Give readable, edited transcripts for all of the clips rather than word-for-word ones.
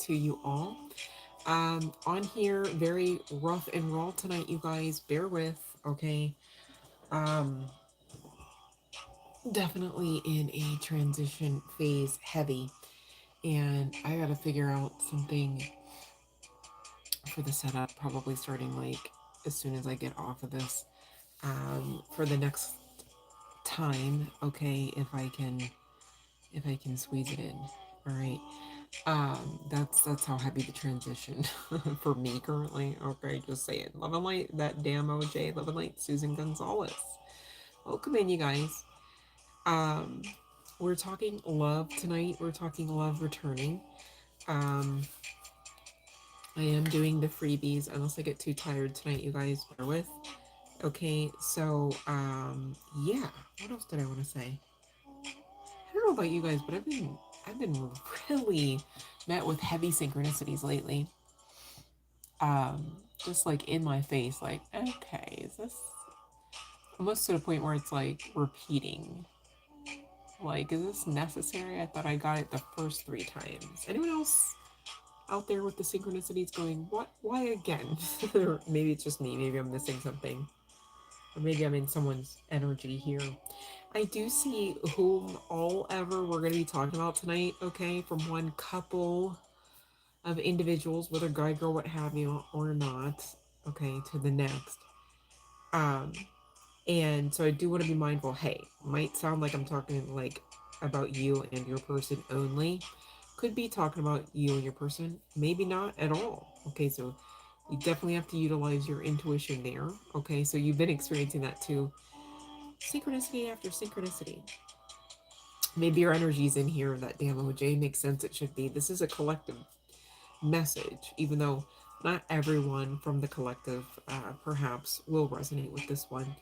to you all. On here, very rough and raw tonight, you guys. Bear with, okay? Um, Definitely in a transition phase, heavy, and I gotta figure out something for the setup. Probably starting like as soon as I get off of this. For the next time, okay, if I can squeeze it in. All right. That's how heavy the transition for me currently. Okay, just saying. Love and light, that damn OJ, love and light, Susan Gonzalez. Welcome in, you guys. Um, we're talking love tonight. We're talking love returning. Um, I am doing the freebies unless I get too tired tonight, you guys bear with. Okay, so yeah. What else did I want to say? I don't know about you guys, but I've been really met with heavy synchronicities lately. Just like in my face, like, okay, is this almost to the point where it's like repeating? Like, is this necessary? I thought I got it the first 3 times. Anyone else out there with the synchronicities going, what? Why again? Or maybe it's just me. Maybe I'm missing something. Or maybe I'm in someone's energy here. I do see whom all ever we're going to be talking about tonight, okay? From one couple of individuals, whether guy, girl, what have you, or not, okay, to the next. Um, and so I do want to be mindful. Hey, might sound like I'm talking like about you and your person only. Could be talking about you and your person. Maybe not at all. Okay, so you definitely have to utilize your intuition there. Okay, so you've been experiencing that too. Synchronicity after synchronicity. Maybe your energy's in here. That damn OJ makes sense. It should be. This is a collective message, even though not everyone from the collective perhaps will resonate with this one,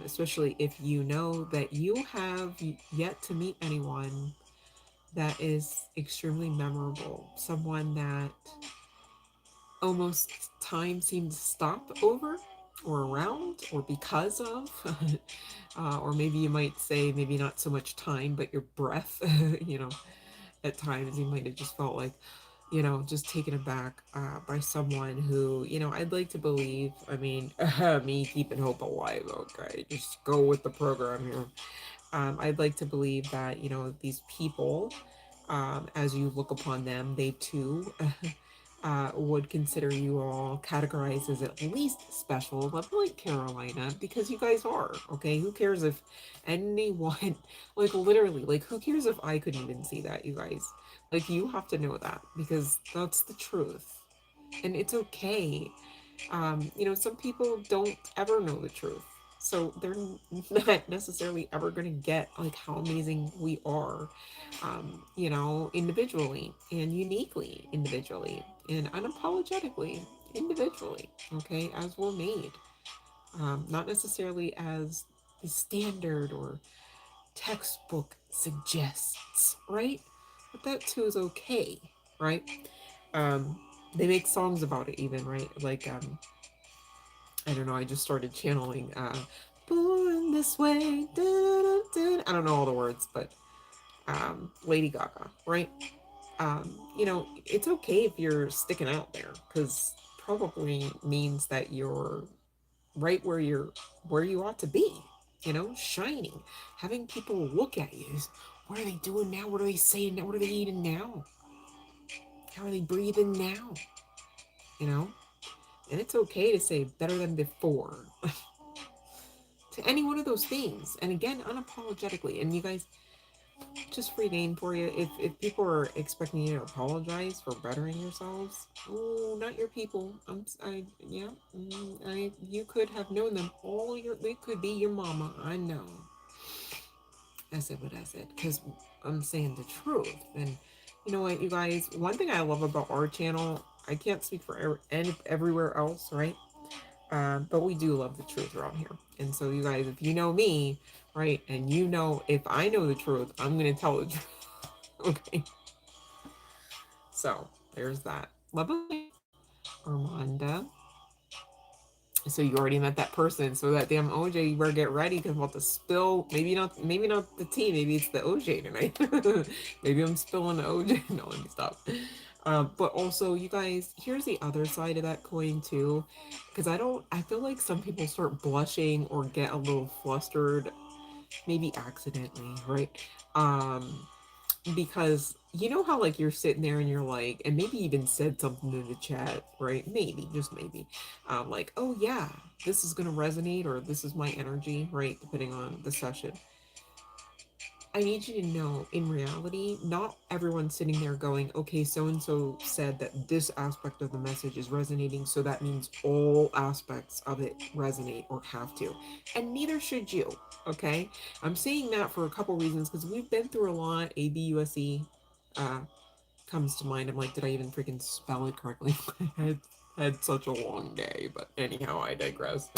especially if you know that you have yet to meet anyone that is extremely memorable, someone that almost time seems to stop over or around or because of, or maybe you might say maybe not so much time, but your breath, you know, at times you might have just felt like, just taken aback by someone who, I'd like to believe, I mean, me keeping hope alive, okay, just go with the program here. I'd like to believe that, these people, as you look upon them, they too would consider you all categorized as at least special, love like Carolina, because you guys are, okay? Who cares if anyone, like literally, like who cares if I couldn't even see that, you guys? Like you have to know that because that's the truth. And it's okay. Some people don't ever know the truth. So they're not necessarily ever going to get like how amazing we are, individually and uniquely individually and unapologetically individually, okay, as we're made. Not necessarily as the standard or textbook suggests, right? But that too is okay, right? Um, they make songs about it even, right? Like I don't know, I just started channeling Born This Way. I don't know all the words, but Lady Gaga, right? It's okay if you're sticking out there because probably means that you're right where you ought to be, shining, having people look at you. What are they doing now? What are they saying now? What are they eating now? How are they breathing now? You know? And it's okay to say better than before to any one of those things. And again, unapologetically. And you guys, just free game for you. If people are expecting you to apologize for bettering yourselves, oh, not your people. Yeah, you could have known them all your. They could be your mama. I know. That's it, but that's it. Because I'm saying the truth. And you know what, you guys? One thing I love about our channel, I can't speak for everywhere else, right? But we do love the truth around here. And so, you guys, if you know me, right, and if I know the truth, I'm going to tell the truth. Okay. So, there's that. Lovely. Armanda. So you already met that person. So that damn OJ, you better get ready because I'm about to spill. Maybe not the tea. Maybe it's the OJ tonight. Maybe I'm spilling the OJ. No, let me stop. But also, you guys, here's the other side of that coin too, because I feel like some people start blushing or get a little flustered, maybe accidentally, right? Um, because you know how like you're sitting there and you're like, and maybe even said something in the chat, right? Maybe, just maybe, like, oh yeah, this is gonna resonate, or this is my energy, right? Depending on the session. I need you to know, in reality, not everyone's sitting there going, okay, so and so said that this aspect of the message is resonating, so that means all aspects of it resonate or have to. And neither should you, okay? I'm saying that for a couple reasons because we've been through a lot. ABUSE uh, comes to mind. I'm like, did I even freaking spell it correctly? I had such a long day, but anyhow, I digress.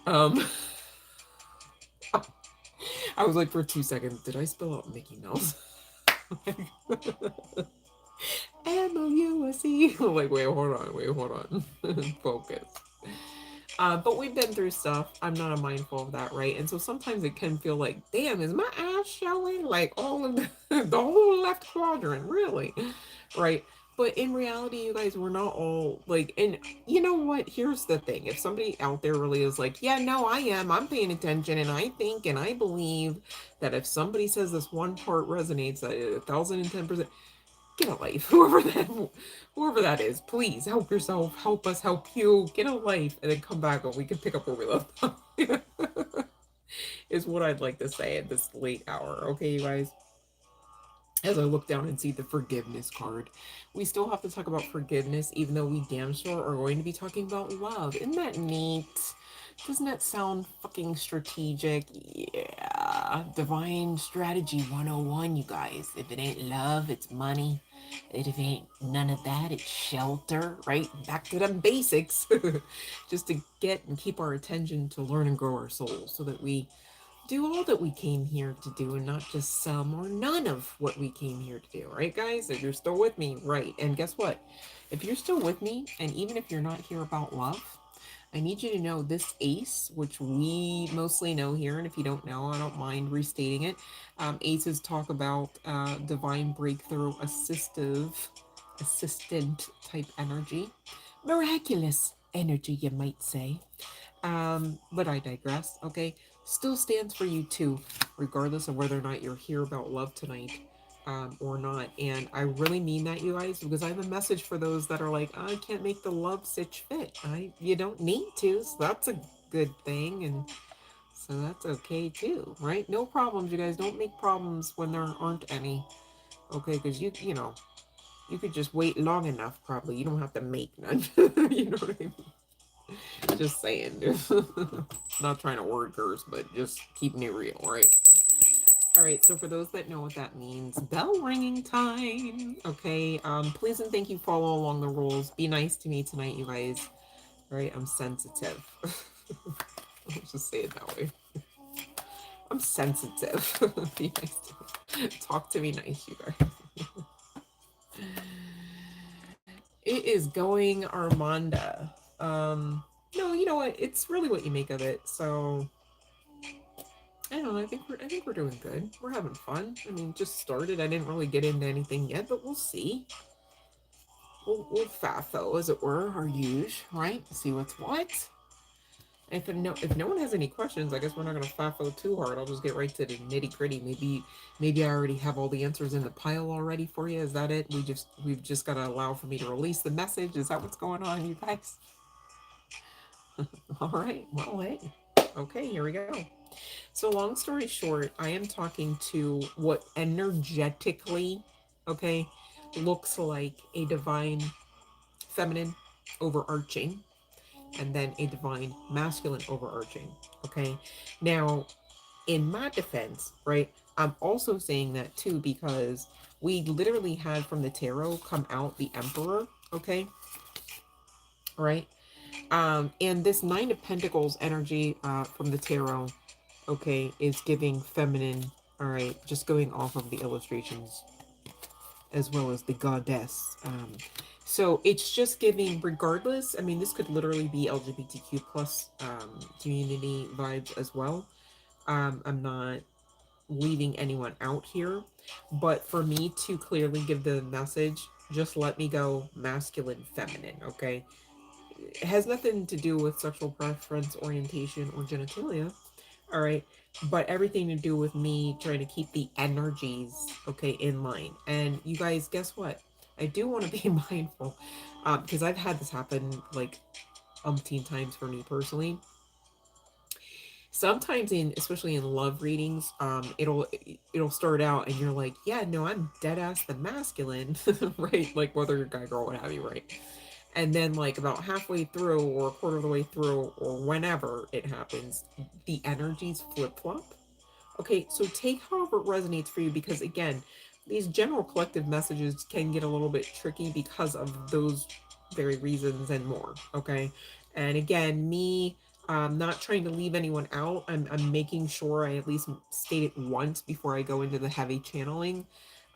Um, I was like, for 2 seconds, did I spell out Mickey Mouse? MOUSE. Like, wait, hold on. Focus. But we've been through stuff. I'm not mindful of that, right? And so sometimes it can feel like, damn, is my ass showing? Like all of the whole left quadrant, really? Right? But in reality, you guys, we're not all like, and you know what? Here's the thing. If somebody out there really is like, yeah, no, I am, I'm paying attention, and I think and I believe that if somebody says this one part resonates at 1,010%, get a life. Whoever that is, please help yourself, help us help you, get a life, and then come back and we can pick up where we left off. Is what I'd like to say at this late hour. Okay, you guys? As I look down and see the forgiveness card, we still have to talk about forgiveness, even though we damn sure are going to be talking about love. Isn't that neat? Doesn't that sound fucking strategic? Yeah. Divine Strategy 101, you guys. If it ain't love, it's money. If it ain't none of that, it's shelter, right? Back to them basics. Just to get and keep our attention to learn and grow our souls so that we do all that we came here to do and not just some or none of what we came here to do, right, guys? If you're still with me, right? And guess what? If you're still with me, and even if you're not here about love, I need you to know this ACE, which we mostly know here, and if you don't know, I don't mind restating it. ACEs talk about divine breakthrough, assistant type energy, miraculous energy, you might say. But I digress, okay? Still stands for you too, regardless of whether or not you're here about love tonight or not. And I really mean that, you guys, because I have a message for those that are like, I can't make the love sitch fit. You don't need to, so that's a good thing. And so that's okay too, right? No problems, you guys. Don't make problems when there aren't any, okay? Because you know, you could just wait long enough, probably. You don't have to make none. You know what I mean? Just saying. Not trying to word curse, but just keeping it real, right? All right, so for those that know what that means, bell ringing time. Okay, please and thank you, follow along the rules. Be nice to me tonight, you guys. All right, I'm sensitive. Let's just say it that way. I'm sensitive. Be nice to me. Talk to me nice, you guys. It is going Armanda. No, you know what? It's really what you make of it. So I don't know. I think we're doing good. We're having fun. I mean, just started. I didn't really get into anything yet, but we'll see. We'll FAFO, as it were, or use, right? See what's what. If no one has any questions, I guess we're not gonna FAFO too hard. I'll just get right to the nitty gritty. Maybe I already have all the answers in the pile already for you. Is that it? We've just gotta allow for me to release the message. Is that what's going on, you guys? All right. Well, hey. Okay, here we go. So, long story short, I am talking to what energetically, okay, looks like a divine feminine overarching, and then a divine masculine overarching, okay? Now, in my defense, right, I'm also saying that too because we literally had from the tarot come out the Emperor, okay? Right? And this Nine of Pentacles energy from the tarot, okay, is giving feminine, all right, just going off of the illustrations as well as the goddess. So it's just giving, regardless, I mean, this could literally be LGBTQ plus community vibes as well. I'm not leaving anyone out here, but for me to clearly give the message, just let me go masculine, feminine, okay? It has nothing to do with sexual preference, orientation, or genitalia, all right? But everything to do with me trying to keep the energies, okay, in line. And you guys, guess what? I do want to be mindful, because I've had this happen like umpteen times for me personally. Sometimes in, especially in love readings, it'll start out and you're like, yeah, no, I'm dead ass the masculine, right? Like whether you're a guy, girl, what have you, right? And then like about halfway through or a quarter of the way through or whenever it happens, the energies flip flop. Okay, so take however it resonates for you, because again, these general collective messages can get a little bit tricky because of those very reasons and more. Okay, and again, me not trying to leave anyone out. I'm making sure I at least state it once before I go into the heavy channeling.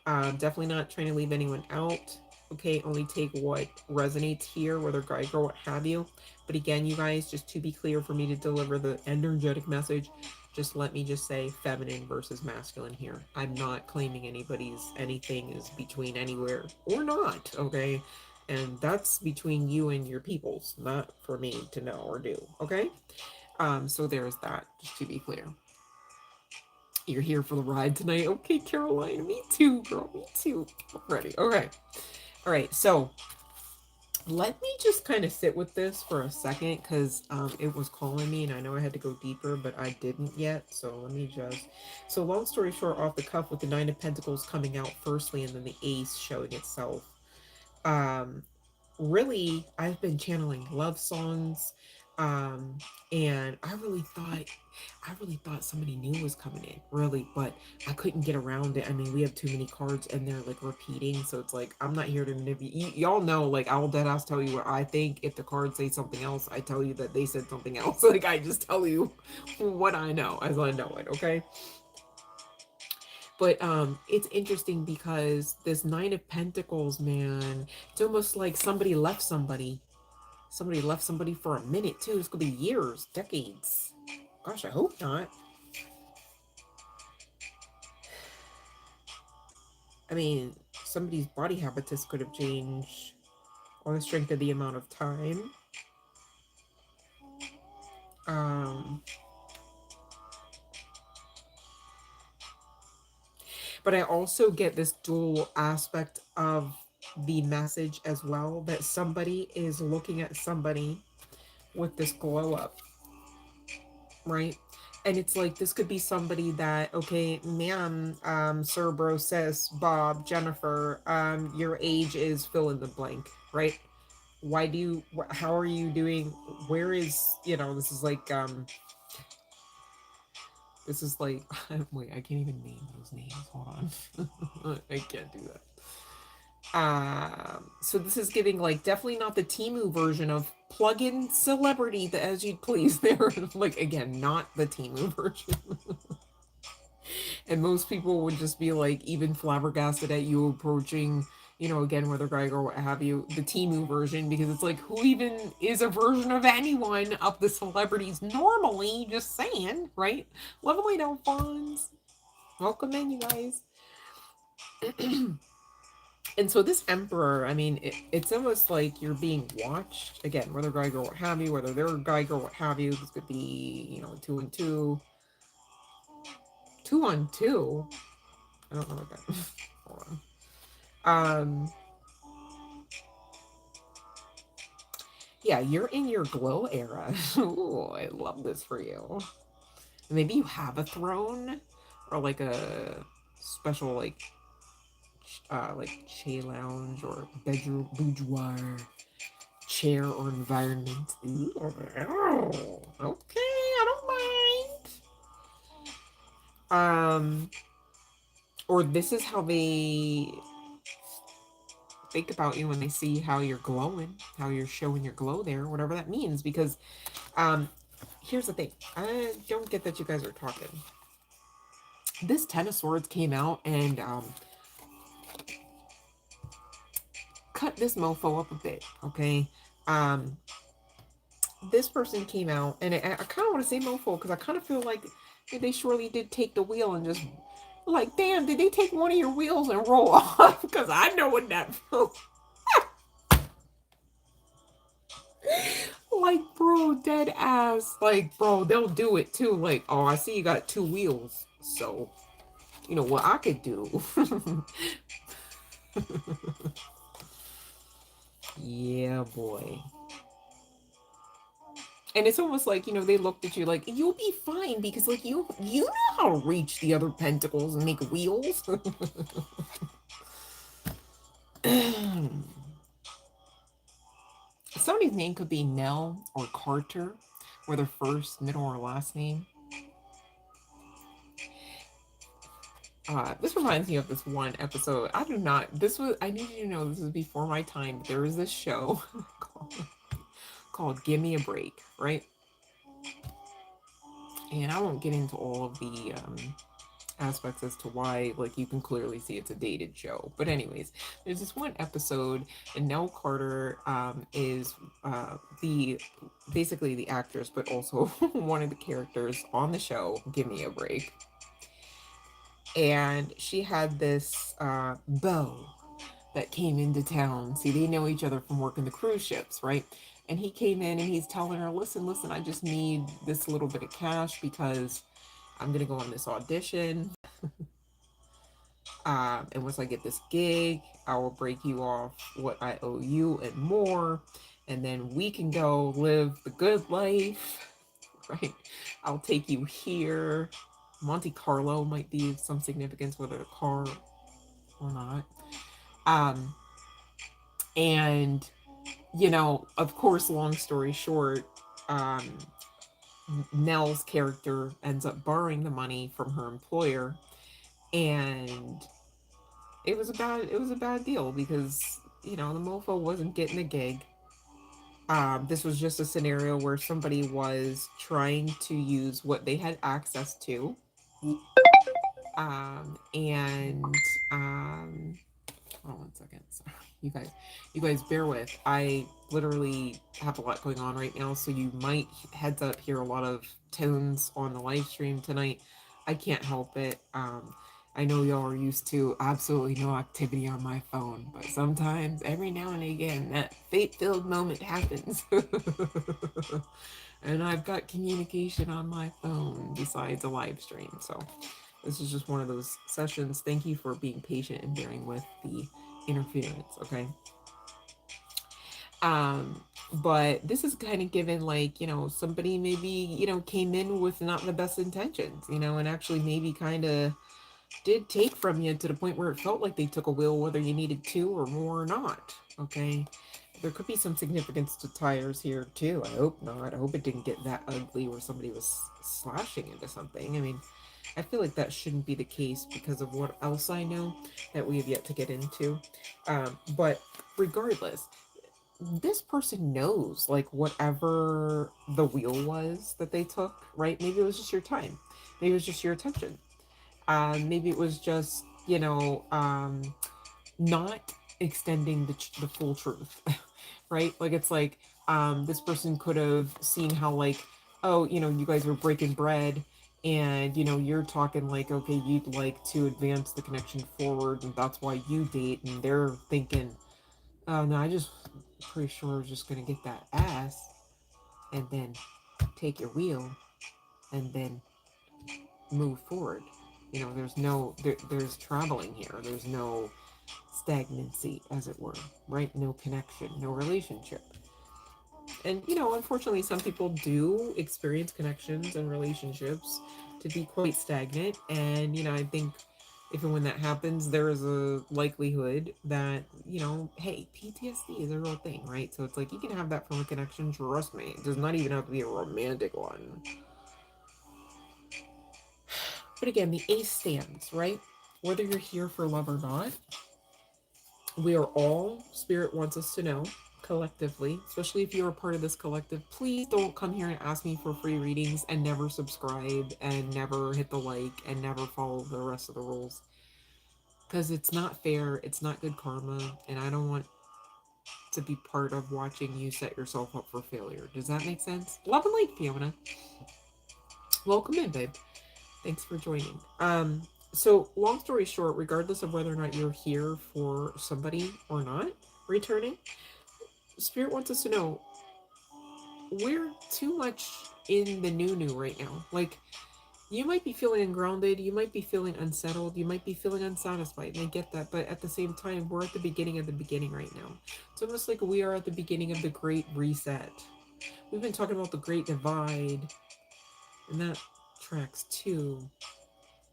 Definitely not trying to leave anyone out. Okay, only take what resonates here, whether guy, girl, what have you. But again, you guys, just to be clear, for me to deliver the energetic message, just let me just say feminine versus masculine here. I'm not claiming anything is between anywhere or not, okay? And that's between you and your peoples, not for me to know or do, okay? So there's that, just to be clear. You're here for the ride tonight. Okay, Caroline. Me too, girl. Me too. Ready. Okay. All right. So let me just kind of sit with this for a second, because it was calling me and I know I had to go deeper, but I didn't yet. So let me just. So long story short, off the cuff, with the Nine of Pentacles coming out firstly and then the Ace showing itself. Um, Really, I've been channeling love songs, um and I really thought somebody new was coming in, really, but I couldn't get around it. I mean, we have too many cards and they're like repeating, so it's like I'm not here to manipulate. Y'all know, like, I'll dead ass tell you what I think. If the cards say something else, I tell you that they said something else. Like, I just tell you what I know as I know it, okay? But it's interesting because this Nine of Pentacles, man, it's almost like somebody left somebody for a minute too. This could be years, decades. Gosh, I hope not. I mean, somebody's body habitus could have changed on the strength of the amount of time. um but I also get this dual aspect of the message as well, that somebody is looking at somebody with this glow up, right? And it's like, this could be somebody that, okay, ma'am, sir, bro, sis, Bob, Jennifer, your age is fill in the blank, right? Why do you, how are you doing? Where is, this is like, wait, I can't even name those names. Hold on. I can't do that. So this is giving, like, definitely not the Timu version of plug-in celebrity, the as you'd please there. Like, again, not the Timu version. And most people would just be like even flabbergasted at you approaching, again, whether guy or what have you, the Timu version, because it's like, who even is a version of anyone of the celebrities normally? Just saying, right? Lovely Alphonse. Welcome in, you guys. And so this emperor, I mean, it's almost like you're being watched. Again, whether guy, girl, what have you, whether they're a guy, girl, what have you. This could be, 2 and 2. 2 on 2. I don't know what that. Hold on. Yeah, you're in your glow era. Ooh, I love this for you. Maybe you have a throne or like a special like chair lounge or bedroom boudoir chair or environment. Ooh, okay, I don't mind. Or this is how they think about you when they see how you're glowing, how you're showing your glow there, whatever that means. Because here's the thing, I don't get that you guys are talking. This Ten of Swords came out and cut this mofo up a bit, okay? This person came out, and I kind of want to say mofo because I kind of feel like they surely did take the wheel and just Like, damn, did they take one of your wheels and roll off? Because I know what that feels like, bro, dead ass. Like, bro, they'll do it too. Like, oh, I see you got two wheels. So, you know what I could do? Yeah, boy. And it's almost like, you know, they looked at you like, you'll be fine because, like, you know how to reach the other pentacles and make wheels. Somebody's name could be Nell or Carter, or their first, middle, or last name. This reminds me of this one episode. I need you to know this was before my time. There was this show called Give Me a Break, right? And I won't get into all of the aspects as to why, like, you can clearly see it's a dated show. But anyways, there's this one episode, and Nell Carter is basically the actress, but also one of the characters on the show, Give Me a Break. And she had this beau that came into town. See, they know each other from working the cruise ships, right? And he came in and he's telling her, listen, I just need this little bit of cash because I'm going to go on this audition. And once I get this gig, I will break you off what I owe you and more. And then we can go live the good life, right? I'll take you here. Monte Carlo might be of some significance, whether a car or not. And, you know, of course, long story short, Nell's character ends up borrowing the money from her employer, and it was a bad deal because, you know, the mofo wasn't getting a gig. This was just a scenario where somebody was trying to use what they had access to. And hold on 1 second. Sorry, you guys bear with. I literally have a lot going on right now, so you might, heads up, hear a lot of tones on the live stream tonight. I can't help it. I know y'all are used to absolutely no activity on my phone, but sometimes, every now and again, that fate-filled moment happens. And I've got communication on my phone besides a live stream, so this is just one of those sessions. Thank you for being patient and bearing with the interference, okay? But this is kind of given, like, you know, somebody maybe, you know, came in with not the best intentions, you know, and actually maybe kind of did take from you to the point where it felt like they took a will, whether you needed two or more or not, okay? There could be some significance to tires here too. I hope not. I hope it didn't get that ugly where somebody was slashing into something. I mean, I feel like that shouldn't be the case because of what else I know that we have yet to get into. But regardless, this person knows, like, whatever the wheel was that they took, right? Maybe it was just your time. Maybe it was just your attention. Maybe it was just, you know, not extending the full truth, right? Like, it's like, this person could have seen how, like, oh, you know, you guys were breaking bread, and, you know, you're talking like, okay, you'd like to advance the connection forward, and that's why you date, and they're thinking, oh no, I just pretty sure I was just gonna get that ass and then take your wheel and then move forward. You know, there's traveling here. There's no stagnancy, as it were, right? No connection, no relationship. And, you know, unfortunately, some people do experience connections and relationships to be quite stagnant. And, you know, I think if and when that happens, there is a likelihood that, you know, hey, PTSD is a real thing, right? So it's like, you can have that from a connection, trust me. It does not even have to be a romantic one. But again, the ace stands, right? Whether you're here for love or not, we are all, Spirit wants us to know, collectively, especially if you're a part of this collective, please don't come here and ask me for free readings and never subscribe and never hit the like and never follow the rest of the rules. Because it's not fair, it's not good karma, and I don't want to be part of watching you set yourself up for failure. Does that make sense? Love and light, Fiona. Welcome in, babe. Thanks for joining. So, long story short, regardless of whether or not you're here for somebody or not returning, Spirit wants us to know we're too much in the new right now. Like, you might be feeling ungrounded, you might be feeling unsettled, you might be feeling unsatisfied, and I get that, but at the same time, we're at the beginning of the beginning right now. It's almost like we are at the beginning of the Great Reset. We've been talking about the Great Divide, and that tracks too.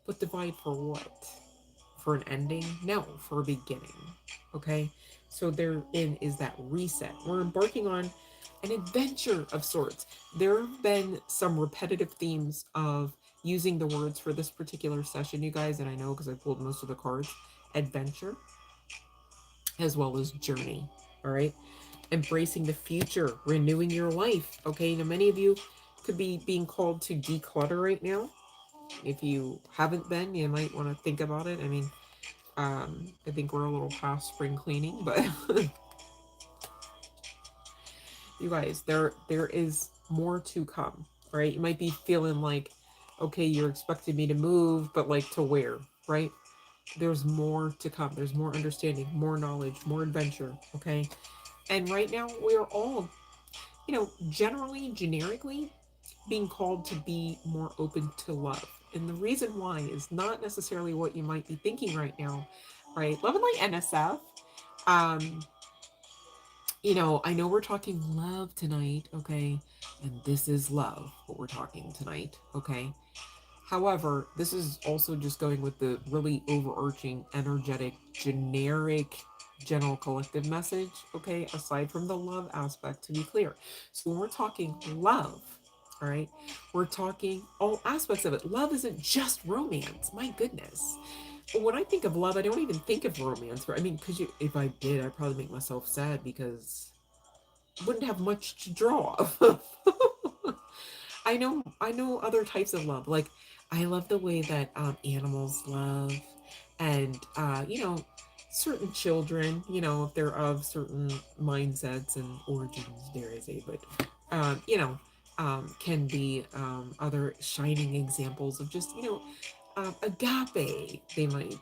But divide for what? For an ending? No, for a beginning. Okay? So therein is that reset. We're embarking on an adventure of sorts. There have been some repetitive themes of using the words for this particular session, you guys, and I know because I pulled most of the cards. Adventure as well as journey. All right? Embracing the future, renewing your life. Okay? Now, many of you could be being called to declutter right now. If you haven't been, you might want to think about it. I mean, I think we're a little past spring cleaning, but you guys, there is more to come, right? You might be feeling like, okay, you're expecting me to move, but like to where, right? There's more to come. There's more understanding, more knowledge, more adventure, okay? And right now, we are all, generally, generically, being called to be more open to love. And the reason why is not necessarily what you might be thinking right now, right? Love and Light NSF. Um, I know we're talking love tonight, okay? And this is love, what we're talking tonight, okay? However, this is also just going with the really overarching, energetic, generic, general collective message, okay? Aside from the love aspect, to be clear. So when we're talking love, all right, we're talking all aspects of it. Love isn't just romance, my goodness. When I think of love, I don't even think of romance. I mean, because if I did, I'd probably make myself sad because I wouldn't have much to draw. I know other types of love. Like I love the way that animals love, and certain children. If they're of certain mindsets and origins, dare I say, but can be other shining examples of just agape. They might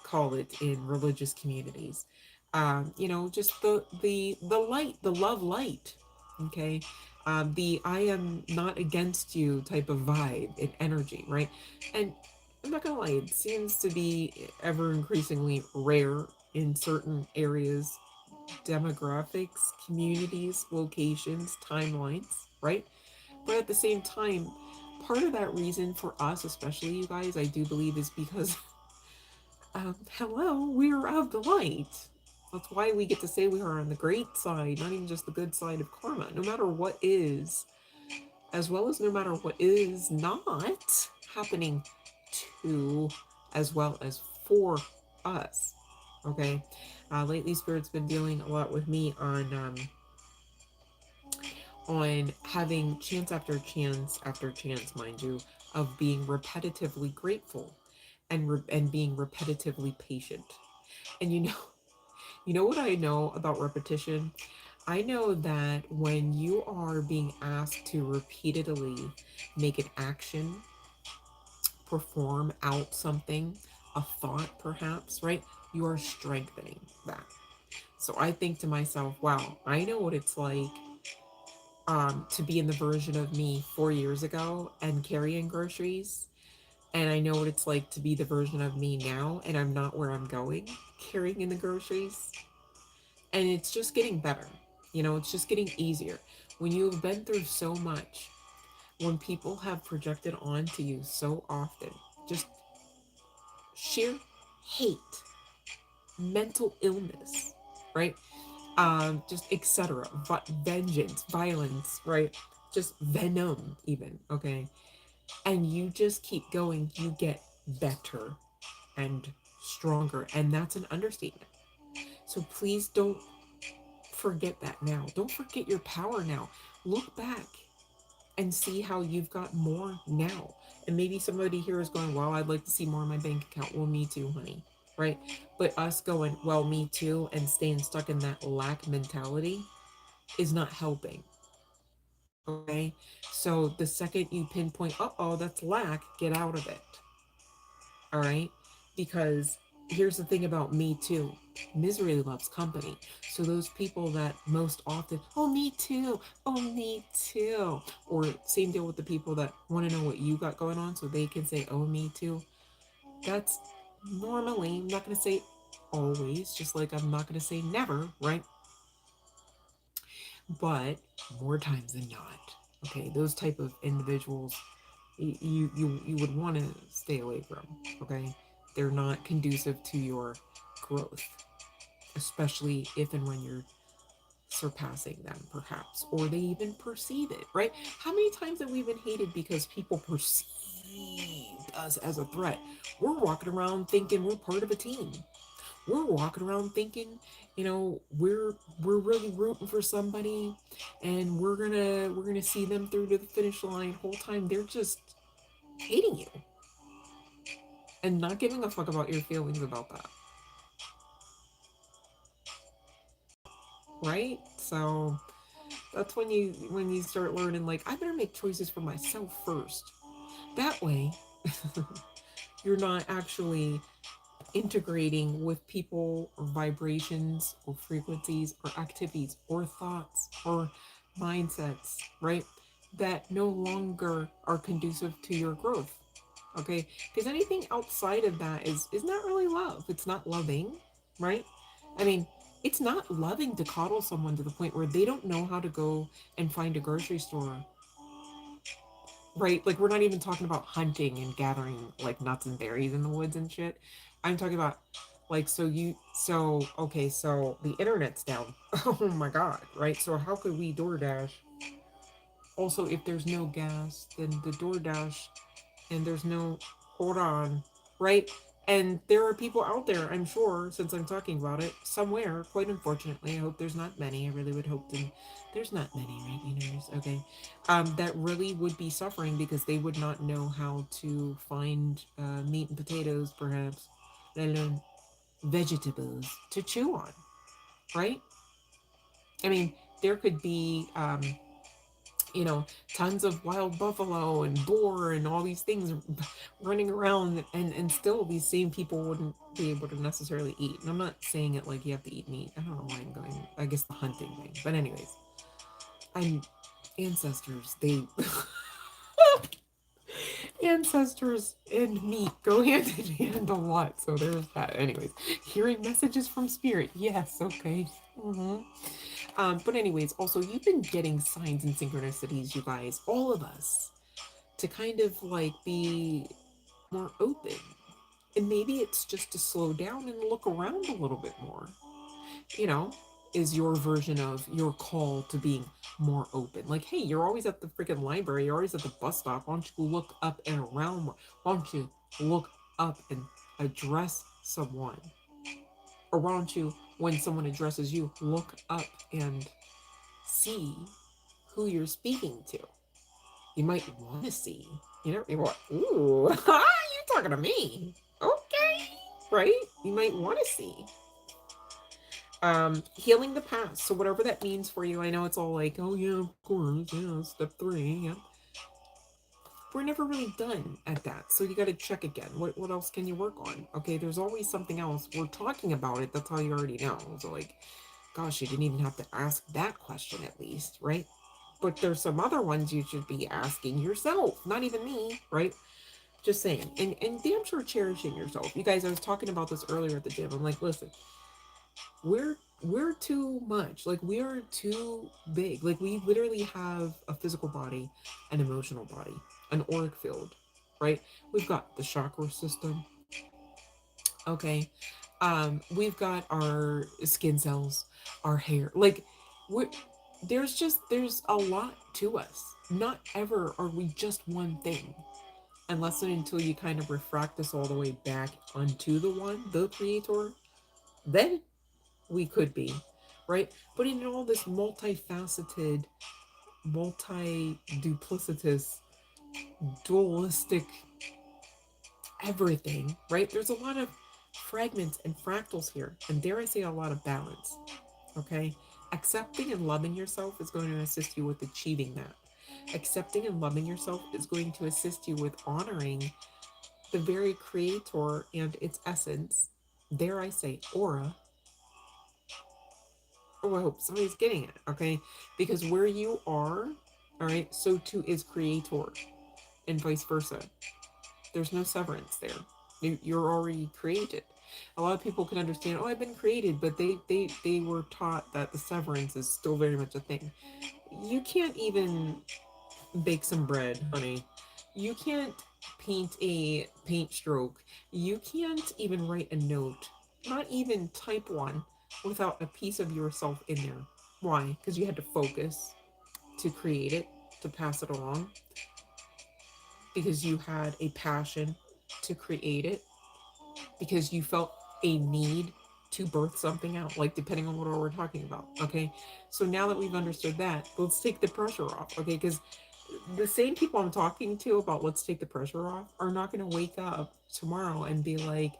call it in religious communities. Just the light, the love light. Okay, the I am not against you type of vibe and energy, right? And I'm not gonna lie, it seems to be ever increasingly rare in certain areas, demographics, communities, locations, timelines, right? But at the same time, part of that reason for us, especially you guys, I do believe is because, hello, we're of the light. That's why we get to say we are on the great side, not even just the good side of karma. No matter what is, as well as no matter what is not happening to, as well as for us. Okay. Lately, Spirit's been dealing a lot with me on having chance after chance, mind you, of being repetitively grateful and being repetitively patient. And you know what I know about repetition? I know that when you are being asked to repeatedly make an action, perform out something, a thought perhaps, right? You are strengthening that. So I think to myself, wow, I know what it's like to be in the version of me 4 years ago and carrying groceries. And I know what it's like to be the version of me now and I'm not where I'm going carrying in the groceries. And it's just getting better. It's just getting easier. When you've been through so much, when people have projected onto you so often, just sheer hate, mental illness, right? Just etc. Vengeance, violence, right? Just venom, even, okay? And you just keep going, you get better and stronger. And that's an understatement. So please don't forget that now. Don't forget your power now. Look back and see how you've got more now. And maybe somebody here is going, well, I'd like to see more in my bank account. Well, me too, honey. Right? But us going, well, me too, and staying stuck in that lack mentality is not helping. Okay? So the second you pinpoint, oh, that's lack, get out of it. All right, because here's the thing about me too, misery loves company. So those people that most often, oh me too, oh me too, or same deal with the people that want to know what you got going on so they can say oh me too, that's normally, I'm not going to say always, just like I'm not going to say never, right? But more times than not, okay, those type of individuals you would want to stay away from, okay? They're not conducive to your growth, especially if and when you're surpassing them, perhaps, or they even perceive it, right? How many times have we been hated because people perceive us as a threat? We're walking around thinking we're part of a team. We're walking around thinking, you know, we're really rooting for somebody, and we're gonna see them through to the finish line. Whole time they're just hating you and not giving a fuck about your feelings about that, right? So that's when you start learning, like, I better make choices for myself first. That way you're not actually integrating with people or vibrations or frequencies or activities or thoughts or mindsets, right? That no longer are conducive to your growth. Okay? Because anything outside of that is not really love. It's not loving, right? I mean, it's not loving to coddle someone to the point where they don't know how to go and find a grocery store, right? Like, we're not even talking about hunting and gathering like nuts and berries in the woods and shit. I'm talking about, like, okay, so the internet's down. Oh my god, right? So how could we DoorDash? Also, if there's no gas, then the DoorDash, and there's no, hold on, right? And there are people out there, I'm sure, since I'm talking about it, somewhere, quite unfortunately, I hope there's not many, I really would hope there's not many, right, universe, okay, that really would be suffering because they would not know how to find meat and potatoes, perhaps, let alone vegetables to chew on, right? I mean, there could be, you know, tons of wild buffalo and boar and all these things running around, and still these same people wouldn't be able to necessarily eat. And I'm not saying it like you have to eat meat. I don't know why I'm going, I guess the hunting thing. But anyways, I'm ancestors, they ancestors and meat go hand in hand a lot. So there's that. Anyways, hearing messages from spirit. Yes, okay. But anyways, also you've been getting signs and synchronicities, you guys, all of us, to kind of like be more open. And maybe it's just to slow down and look around a little bit more. You know, is your version of your call to being more open. Like, hey, you're always at the freaking library, you're always at the bus stop. Why don't you look up and around more? Why don't you look up and address someone? Or why don't you, when someone addresses you, look up and see who you're speaking to? You might want to see. You know, you want, ooh, you talking to me? Okay, right? You might want to see. Healing the past. So whatever that means for you, I know it's all like, oh yeah, of course, yeah, step 3, yeah. We're never really done at that. So you got to check again. What else can you work on? Okay, there's always something else. We're talking about it. That's how you already know. So like, gosh, you didn't even have to ask that question at least, right? But there's some other ones you should be asking yourself, not even me, right? Just saying. And damn sure cherishing yourself. You guys, I was talking about this earlier at the gym. I'm like, listen, we're too much. Like, we are too big. Like, we literally have a physical body, an emotional body, an auric field, right? We've got the chakra system. Okay. We've got our skin cells, our hair. Like, we're there's a lot to us. Not ever are we just one thing. Unless and until you kind of refract this all the way back onto the one, the creator, then we could be, right? But in all this multifaceted, multi-duplicitous, dualistic everything, right? There's a lot of fragments and fractals here, and dare I say a lot of balance, okay? Accepting and loving yourself is going to assist you with achieving that. Accepting and loving yourself is going to assist you with honoring the very creator and its essence, dare I say, aura. Oh, I hope somebody's getting it, okay? Because where you are, all right, so too is creator, and vice versa. There's no severance there. You're already created. A lot of people can understand, oh, I've been created, but they were taught that the severance is still very much a thing. You can't even bake some bread, honey. You can't paint a paint stroke. You can't even write a note, not even type one, without a piece of yourself in there. Why? Because you had to focus to create it, to pass it along, because you had a passion to create it, because you felt a need to birth something out, like depending on what we're talking about. Okay. So now that we've understood that, let's take the pressure off. Okay. Because the same people I'm talking to about let's take the pressure off are not going to wake up tomorrow and be like,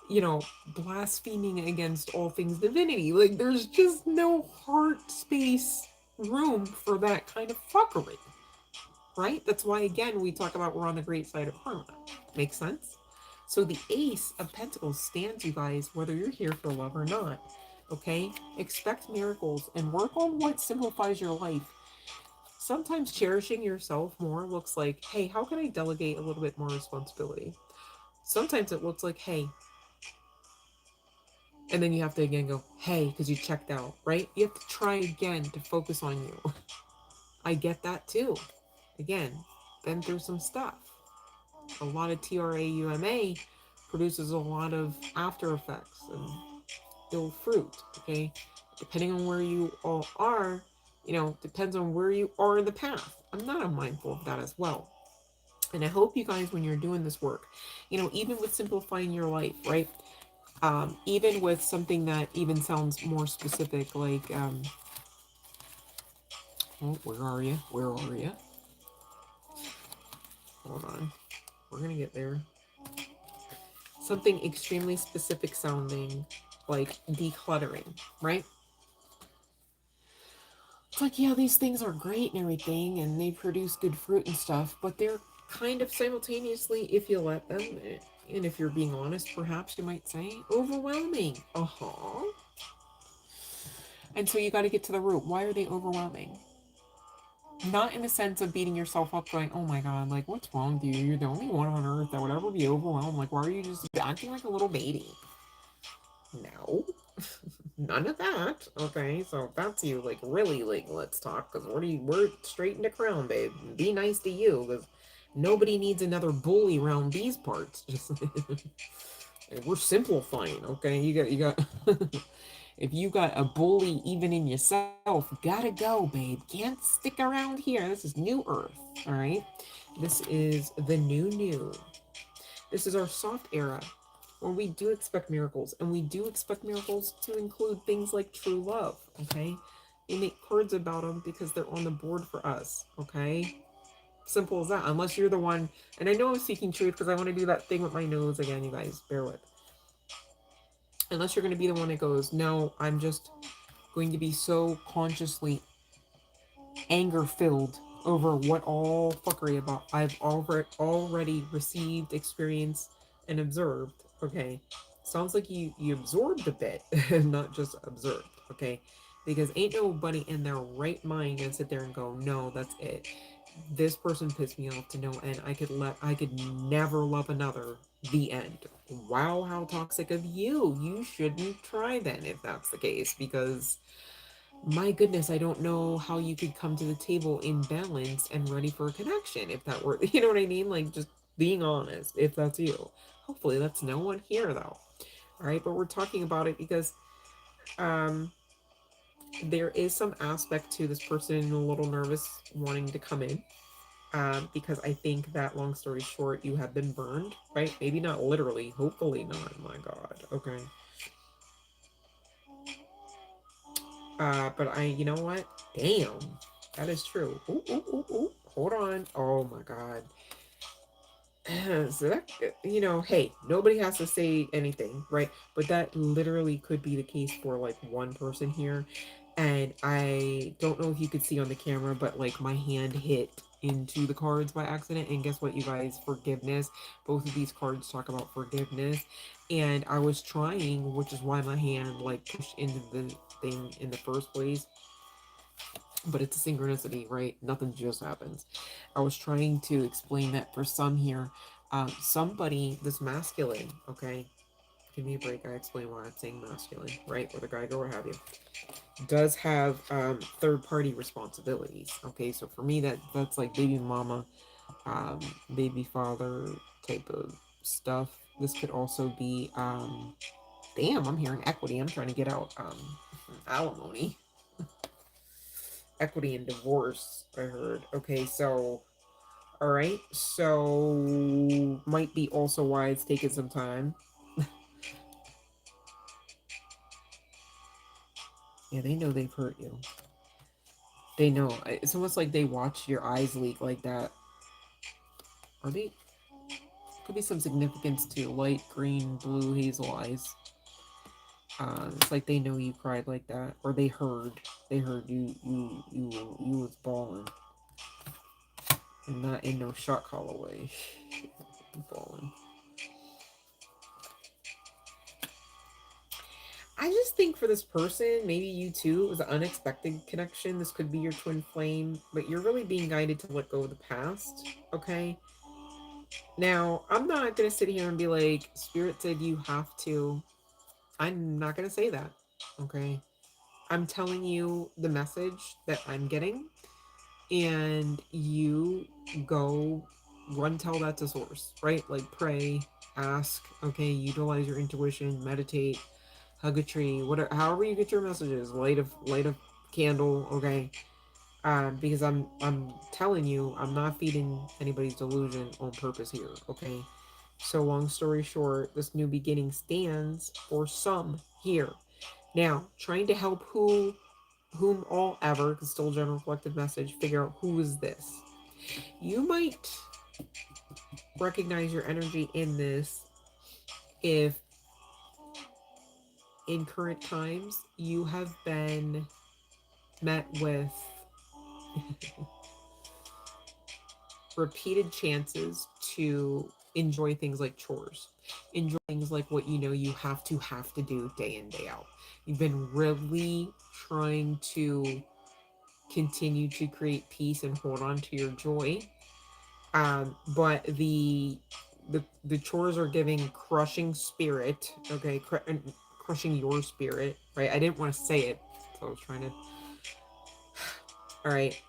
you know, blaspheming against all things divinity. Like, there's just no heart space room for that kind of fuckery, right? That's why, again, we talk about we're on the great side of karma. Makes sense? So the Ace of Pentacles stands, you guys, whether you're here for love or not. Okay? Expect miracles and work on what simplifies your life. Sometimes cherishing yourself more looks like, hey, how can I delegate a little bit more responsibility? Sometimes it looks like, hey, and then you have to again go, hey, because you checked out, right? You have to try again to focus on you. I get that too. Again, been through some stuff. A lot of TRAUMA produces a lot of after effects and ill fruit, okay? Depending on where you all are, you know, depends on where you are in the path. I'm not unmindful of that as well. And I hope you guys, when you're doing this work, you know, even with simplifying your life, right? Even with something that even sounds more specific, like, oh, where are you? Where are you? Hold on. We're going to get there. Something extremely specific sounding, like decluttering, right? It's like, yeah, these things are great and everything, and they produce good fruit and stuff, but they're kind of simultaneously, if you let them, and if you're being honest, perhaps you might say, overwhelming. And so you got to get to the root. Why are they overwhelming? Not in the sense of beating yourself up, going, oh my god, like, what's wrong with you? You're the only one on earth that would ever be overwhelmed. Like, why are you just acting like a little baby? No. None of that. Okay, so if that's you, like, really, like, let's talk, because we're straight into crown, babe. Be nice to you, because nobody needs another bully around these parts. Just we're simplifying, okay? You got if you got a bully even in yourself, gotta go, babe. Can't stick around here. This is new earth, all right? This is the new. This is our soft era where we do expect miracles, and we do expect miracles to include things like true love, okay? We make cards about them because they're on the board for us, okay? Simple as that, unless you're the one, and I know I'm speaking truth because I want to do that thing with my nose again, you guys, bear with. Unless you're going to be the one that goes, no, I'm just going to be so consciously anger filled over what all fuckery about I've already received, experienced, and observed. Okay, sounds like you absorbed a bit, not just observed. Okay, because ain't nobody in their right mind gonna sit there and go, no, that's it. This person pissed me off to no end. I could never love another. The end. Wow, how toxic of you. You shouldn't try then if that's the case, because my goodness, I don't know how you could come to the table in balance and ready for a connection if that were, you know what I mean? Like, just being honest, if that's you. Hopefully that's no one here though. All right, but we're talking about it because um there is some aspect to this person a little nervous wanting to come in. Because I think that, long story short, you have been burned, right? Maybe not literally, hopefully not. My God. Okay. But you know what? Damn, that is true. Ooh, ooh, ooh, ooh. Hold on. Oh my God. So that, you know, hey, nobody has to say anything, right? But that literally could be the case for like one person here. And I don't know if you could see on the camera, but like my hand hit, into the cards by accident. And guess what, you guys? Forgiveness. Both of these cards talk about forgiveness. And I was trying, which is why my hand like pushed into the thing in the first place. But it's a synchronicity, right? Nothing just happens. I was trying to explain that for some here. Somebody, this masculine, okay? Give me a break. I explain why I'm saying masculine, right? Or the guy, girl, what have you, does have third party responsibilities. Okay, so for me that's like baby mama, baby father type of stuff. This could also be damn, I'm hearing equity. I'm trying to get out alimony. Equity and divorce, I heard. Okay, so all right, so might be also why it's taking some time. Yeah, they know they've hurt you. They know. It's almost like they watch your eyes leak like that. Are they? Could be some significance to light green, blue, hazel eyes. It's like they know you cried like that, or they heard. They heard you was bawling, and not in no shot call away. Bawling. I just think for this person, maybe you too, it was an unexpected connection. This could be your twin flame, but you're really being guided to let go of the past. Okay. Now, I'm not gonna sit here and be like, Spirit said you have to. I'm not gonna say that. Okay. I'm telling you the message that I'm getting, and you go run tell that to source, right? Like pray, ask, okay, utilize your intuition, meditate, hug a tree, whatever, however you get your messages, light a candle, okay? Because I'm telling you, I'm not feeding anybody's delusion on purpose here, okay? So long story short, this new beginning stands for some here. Now, trying to help whom all ever, because still general collective message, figure out who is this. You might recognize your energy in this if in current times you have been met with repeated chances to enjoy things like chores, enjoy things like what you know you have to do day in, day out. You've been really trying to continue to create peace and hold on to your joy. But the chores are giving crushing spirit, okay, crushing your spirit, right? I didn't want to say it, so I was trying to. All right,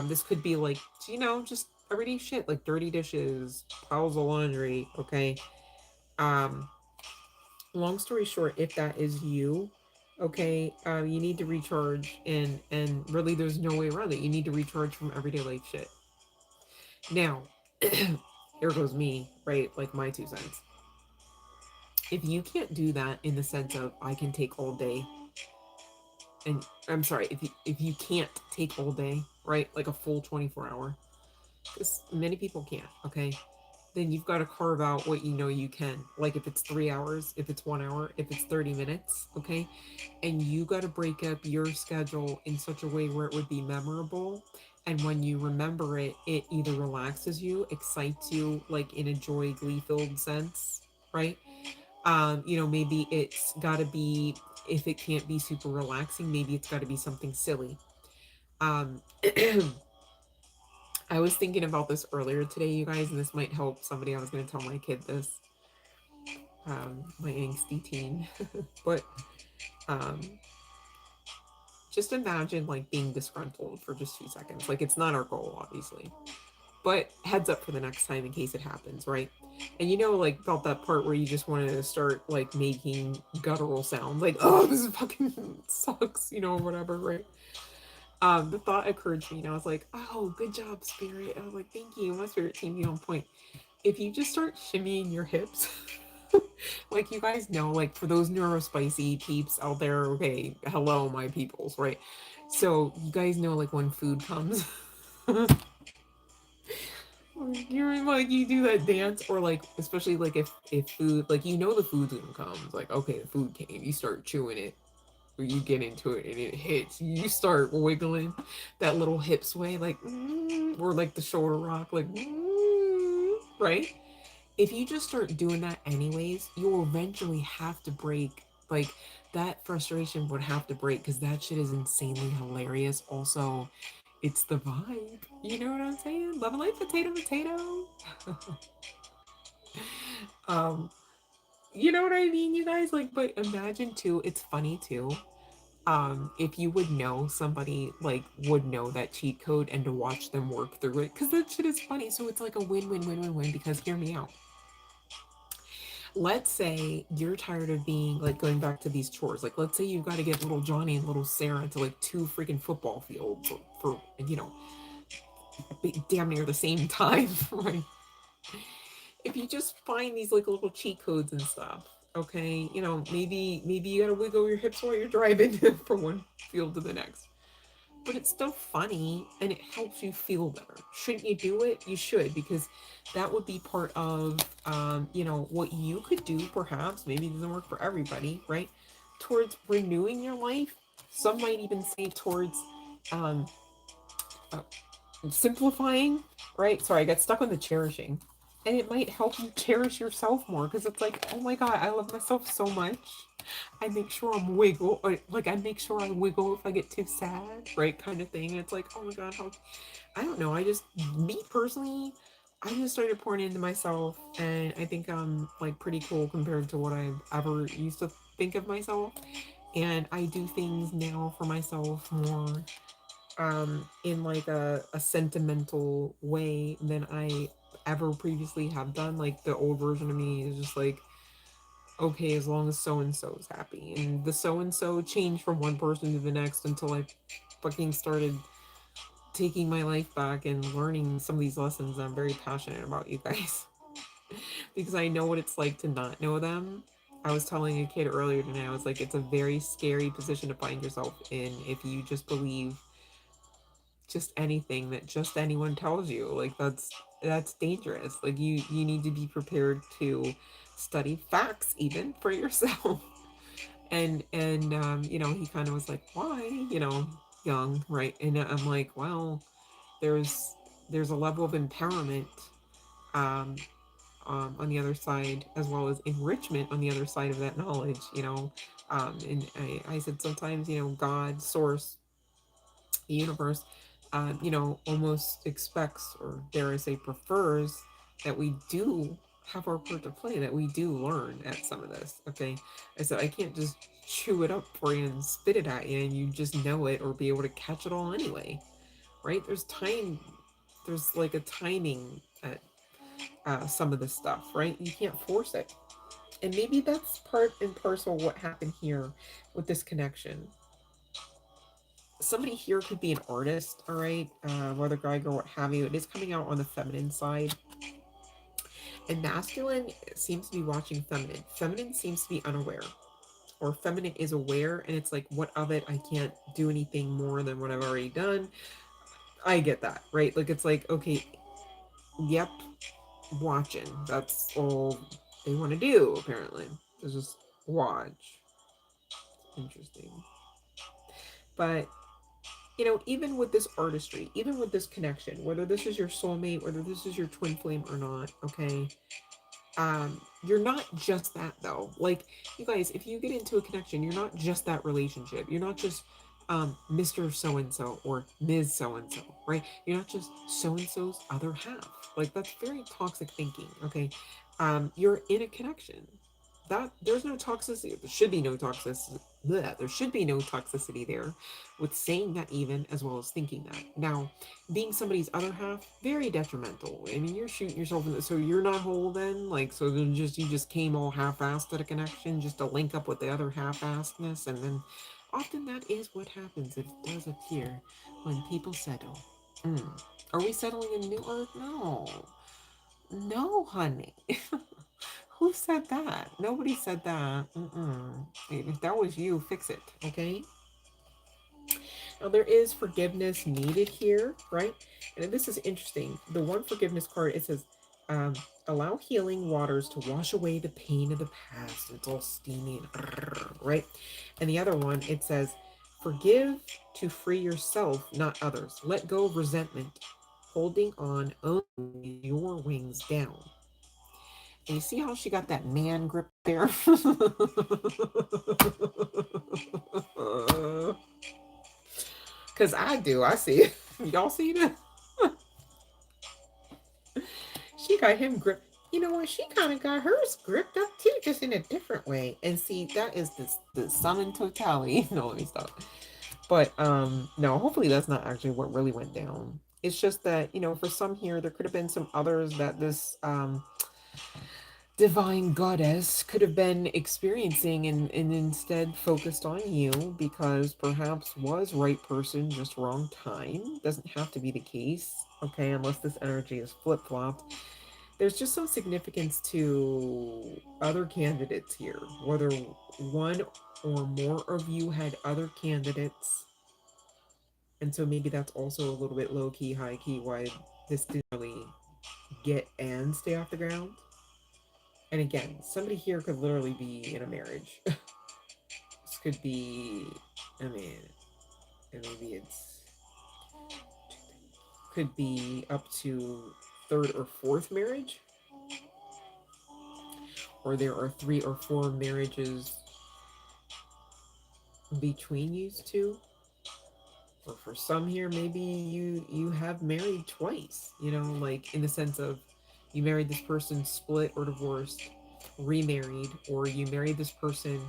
this could be like, you know, just everyday shit like dirty dishes, piles of laundry, okay. Um, long story short, if that is you, okay, you need to recharge, and really, there's no way around it. You need to recharge from everyday life shit. Now, here goes me, right? Like my 2 cents. If you can't do that in the sense of I can take all day, and I'm sorry, if you can't take all day, right? Like a full 24 hour, because many people can't, okay? Then you've got to carve out what you know you can. Like if it's 3 hours, if it's 1 hour, if it's 30 minutes, okay? And you got to break up your schedule in such a way where it would be memorable. And when you remember it, it either relaxes you, excites you, like in a joy, glee filled sense, right? You know, maybe it's got to be, if it can't be super relaxing, maybe it's got to be something silly. Um, I was thinking about this earlier today, you guys, and this might help somebody. I was going to tell my kid this, my angsty teen, but um, just imagine like being disgruntled for just 2 seconds. Like it's not our goal, obviously, but heads up for the next time in case it happens, right? And you know, like felt that part where you just wanted to start like making guttural sounds, like oh, this fucking sucks, you know, whatever, right? The thought occurred to me, and I was like, oh, good job, spirit. I was like, thank you, my spirit team, you on point. If you just start shimmying your hips, like you guys know, like for those neurospicy peeps out there, okay, hello, my peoples, right? So you guys know, like when food comes, you're like you do that dance, or like especially like if food, like you know the food's gonna come, it's like okay, the food came, you start chewing it, you get into it and it hits, you start wiggling that little hip sway, like, or like the shoulder rock, like, right? If you just start doing that anyways, you'll eventually have to break. Like, that frustration would have to break because that shit is insanely hilarious. Also, it's the vibe. You know what I'm saying? Love and life, potato, potato. um, you know what I mean, you guys? Like, but imagine too, it's funny too. If you would know somebody like would know that cheat code and to watch them work through it, because that shit is funny. So it's like a win-win-win-win-win. Because hear me out. Let's say you're tired of being like going back to these chores. Like, let's say you've got to get little Johnny and little Sarah to like two freaking football fields for damn near the same time, right? If you just find these like little cheat codes and stuff, okay, maybe you gotta wiggle your hips while you're driving from one field to the next. But it's still funny and it helps you feel better. Shouldn't you do it? You should, because that would be part of what you could do. Perhaps maybe it doesn't work for everybody, right? Towards renewing your life. Some might even say towards um, uh, simplifying, right? Sorry, I got stuck on the cherishing. And it might help you cherish yourself more because it's like, oh my God, I love myself so much. I make sure I'm wiggle, or like I make sure I wiggle if I get too sad, right? Kind of thing. And it's like, oh my God, how, I don't know. Me personally, I just started pouring into myself, and I think I'm like pretty cool compared to what I've ever used to think of myself. And I do things now for myself more in like a sentimental way than I ever previously have done. Like the old version of me is just like, okay, as long as so and so is happy. And the so and so changed from one person to the next until I fucking started taking my life back and learning some of these lessons. I'm very passionate about, you guys, because I know what it's like to not know them. I was telling a kid earlier today, I was like, it's a very scary position to find yourself in if you just believe just anything that just anyone tells you. Like that's dangerous. Like you need to be prepared to study facts even for yourself. And he kind of was like, why, young, right? And I'm like, well, there's there's a level of empowerment um on the other side, as well as enrichment on the other side of that knowledge. And I said sometimes, God, source, the universe, almost expects, or dare I say prefers, that we do have our part to play, that we do learn at some of this. Okay. I said I can't just chew it up for you and spit it at you and you just know it or be able to catch it all anyway. Right? There's like a timing at some of this stuff, right? You can't force it. And maybe that's part and parcel what happened here with this connection. Somebody here could be an artist, all right, whether Geiger or what have you. It is coming out on the feminine side, and masculine seems to be watching feminine. Feminine seems to be unaware, or feminine is aware, and it's like, what of it? I can't do anything more than what I've already done. I get that, right? Like it's like, okay, yep, watching. That's all they want to do. Apparently, is just watch. Interesting, but even with this artistry, even with this connection, whether this is your soulmate, whether this is your twin flame or not, okay, you're not just that though. Like, you guys, if you get into a connection, you're not just that relationship. You're not just Mr. So and so or Ms. So and so, right? You're not just so and so's other half. Like, that's very toxic thinking, okay? You're in a connection. That there's no toxicity. There should be no toxicity. There should be no toxicity there with saying that, even as well as thinking that. Now, being somebody's other half, very detrimental. I mean, you're shooting yourself in the, so you're not whole then, like, so then you just came all half-assed at a connection just to link up with the other half-assedness, and then often that is what happens. It does appear when people settle. Mm. Are we settling in New Earth? No. No, honey. Who said that? Nobody said that. Mm-mm. If that was you, fix it, okay? Now, there is forgiveness needed here, right? And this is interesting. The one forgiveness card, it says, Allow healing waters to wash away the pain of the past. It's all steamy and right. And the other one, it says, forgive to free yourself, not others. Let go of resentment. Holding on only lays your wings down. And you see how she got that man grip there? Because I do. I see it. Y'all see it? She got him gripped. You know what? She kind of got hers gripped up too, just in a different way. And see, that is the sum in totality. No, let me stop. But no, hopefully that's not actually what really went down. It's just that, for some here, there could have been some others that this divine goddess could have been experiencing and instead focused on you because perhaps was right person, just wrong time. Doesn't have to be the case, okay, unless this energy is flip-flopped. There's just some significance to other candidates here, whether one or more of you had other candidates. And so maybe that's also a little bit low-key, high-key, why this didn't really get and stay off the ground. And again, somebody here could literally be in a marriage. This could be, I mean, and maybe it's, could be up to third or fourth marriage. Or there are 3 or 4 marriages between you two. Or for some here, maybe you have married twice, like in the sense of you married this person, split or divorced, remarried, or you married this person,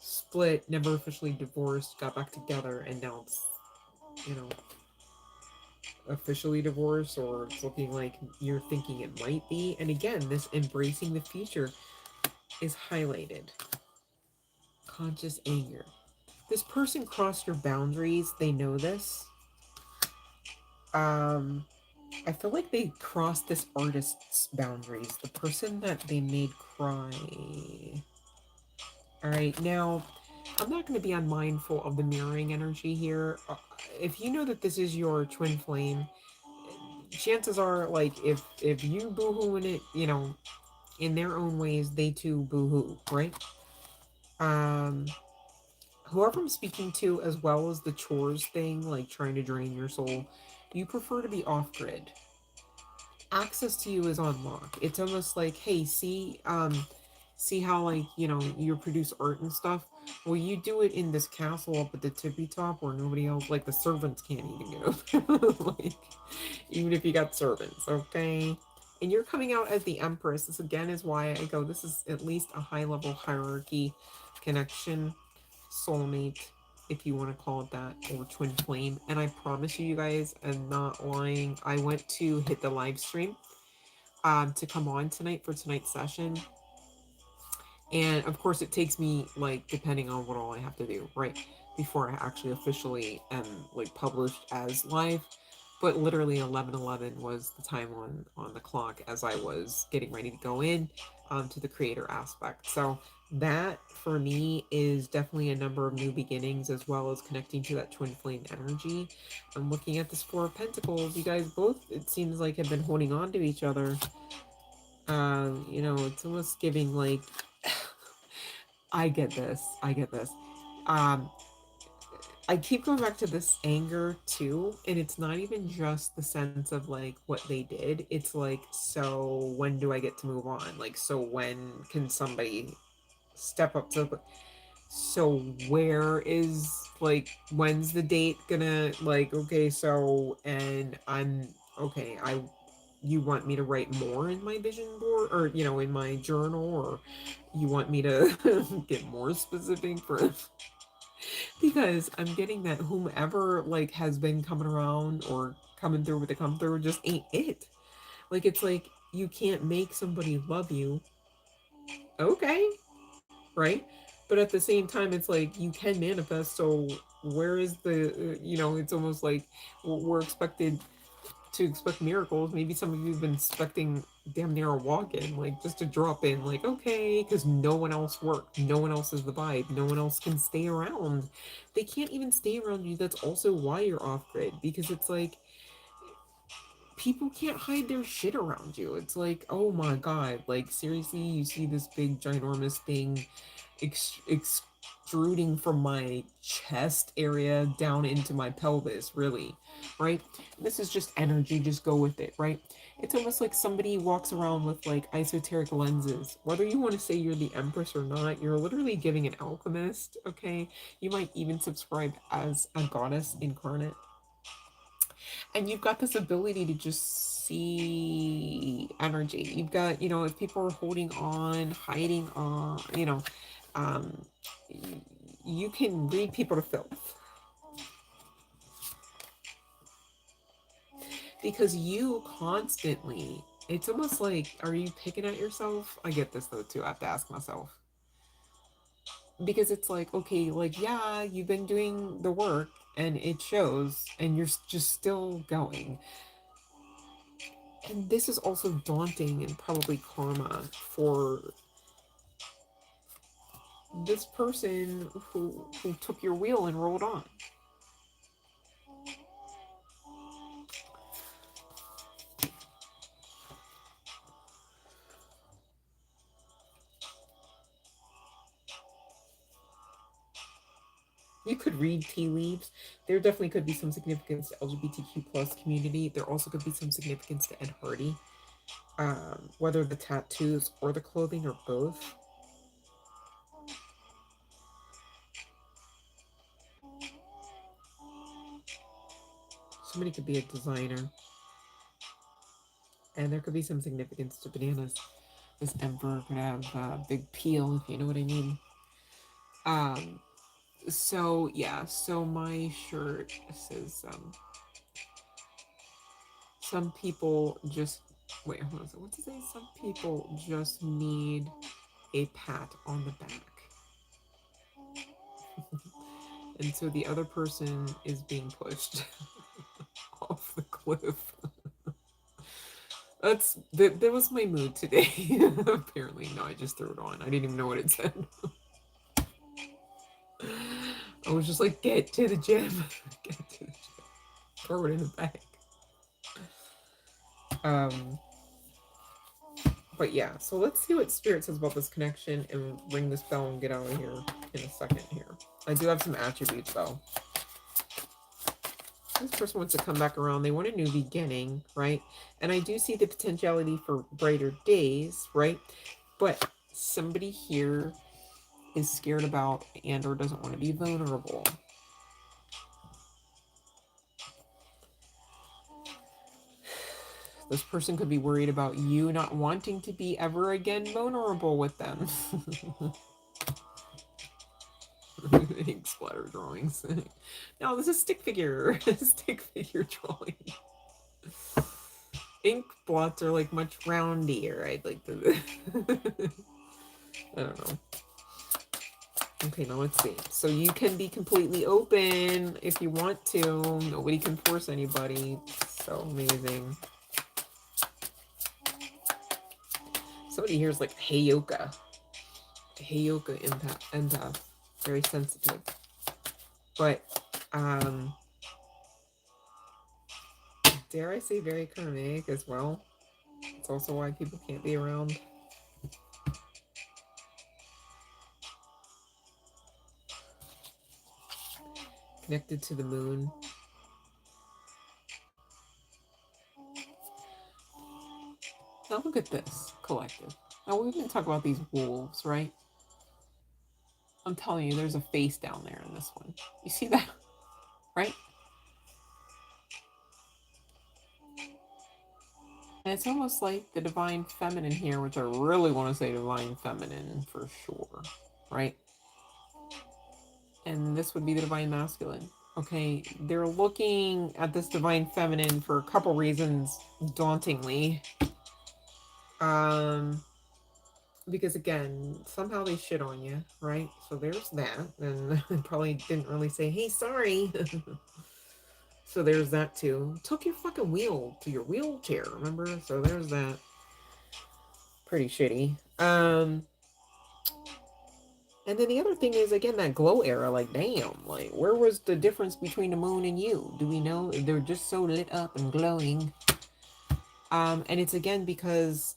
split, never officially divorced, got back together, and now it's, you know, officially divorced, or it's looking like you're thinking it might be. And again, this embracing the future is highlighted. Conscious anger. This person crossed your boundaries. They know this. I feel like they crossed this artist's boundaries. The person that they made cry. All right, now I'm not going to be unmindful of the mirroring energy here. If you know that this is your twin flame, chances are, like, if you boohoo in it, in their own ways, they too boohoo, right? Um, Whoever I'm speaking to, as well as the chores thing, like trying to drain your soul, you prefer to be off grid. Access to you is on lock. It's almost like, hey, see how, like, you produce art and stuff. Well, you do it in this castle up at the tippy top where nobody else, like the servants, can't even get up. Like, even if you got servants, okay. And you're coming out as the empress. This again is why I go, this is at least a high level hierarchy connection, soulmate, if you want to call it that, or twin flame. And I promise you, you guys, I'm not lying. I went to hit the live stream to come on tonight for tonight's session. And of course, it takes me, like, depending on what all I have to do, right, before I actually officially am, like, published as live. But literally 11:11 was the time on the clock as I was getting ready to go in to the creator aspect. So that for me is definitely a number of new beginnings, as well as connecting to that twin flame energy. I'm looking at this Four of Pentacles. You guys both, it seems like, have been holding on to each other. It's almost giving, like, I get this. I get this. Um, I keep going back to this anger too, and it's not even just the sense of, like, what they did. It's like, so when do I get to move on? Like, so when can somebody step up to, so where is, like, when's the date gonna, like, okay, so, and I'm, okay, you want me to write more in my vision board, or, in my journal, or you want me to get more specific for, because I'm getting that whomever, like, has been coming around or coming through with the come through just ain't it. Like, it's like you can't make somebody love you, okay, right? But at the same time, it's like you can manifest. So where is the, it's almost like we're expected to expect miracles. Maybe some of you have been expecting damn near a walk-in, like, just to drop in, like, okay, because no one else worked, no one else is the vibe, no one else can stay around. They can't even stay around you. That's also why you're off grid, because it's like people can't hide their shit around you. It's like, oh my god, like seriously, you see this big ginormous thing extruding from my chest area down into my pelvis, really, right? This is just energy, just go with it, right? It's almost like somebody walks around with like esoteric lenses. Whether you want to say you're the Empress or not, you're literally giving an alchemist, okay? You might even subscribe as a goddess incarnate. And you've got this ability to just see energy. You've got, you know, if people are holding on, hiding on, you know, um, you can read people to filth. Because you constantly, it's almost like, are you picking at yourself? I get this though too. I have to ask myself. Because it's like, okay, like, yeah, you've been doing the work and it shows and you're just still going. And this is also daunting and probably karma for this person who took your wheel and rolled on. You could read tea leaves. There definitely could be some significance to LGBTQ plus community. There also could be some significance to Ed Hardy. Whether the tattoos or the clothing or both. Somebody could be a designer. And there could be some significance to bananas. This emperor could have a big peel, if you know what I mean. So yeah, so my shirt says some people just wait, hold on. So what's it say? Some people just need a pat on the back. And so the other person is being pushed off the cliff. That was my mood today. Apparently. No, I just threw it on. I didn't even know what it said. I was just like, get to the gym. Get to the gym. Throw it in the bag. But yeah, so let's see what Spirit says about this connection and ring this bell and get out of here in a second here. I do have some attributes though. This person wants to come back around. They want a new beginning, right? And I do see the potentiality for brighter days, right? But somebody here is scared about and or doesn't want to be vulnerable. This person could be worried about you not wanting to be ever again vulnerable with them. Ink splatter drawings. No, this is stick figure. Stick figure drawing. Ink blots are like much roundier. I'd like to. I don't know. Okay, now let's see. So you can be completely open if you want to. Nobody can force anybody. So amazing. Somebody here is like Heyoka. Heyoka empath. Very sensitive. But, dare I say very karmic as well. It's also why people can't be around. Connected to the moon. Now look at this collective. Now we've been talking about these wolves, right? I'm telling you, there's a face down there in this one. You see that? Right? And it's almost like the divine feminine here, which I really want to say divine feminine for sure, right? And this would be the divine masculine. Okay, they're looking at this divine feminine for a couple reasons, dauntingly. Because again, somehow they shit on you, right? So there's that. And probably didn't really say, hey, sorry. So there's that too. Took your fucking wheel to your wheelchair, remember? So there's that. Pretty shitty. And then the other thing is, again, that glow era, like, damn, like, where was the difference between the moon and you? Do we know? They're just so lit up and glowing. And it's again because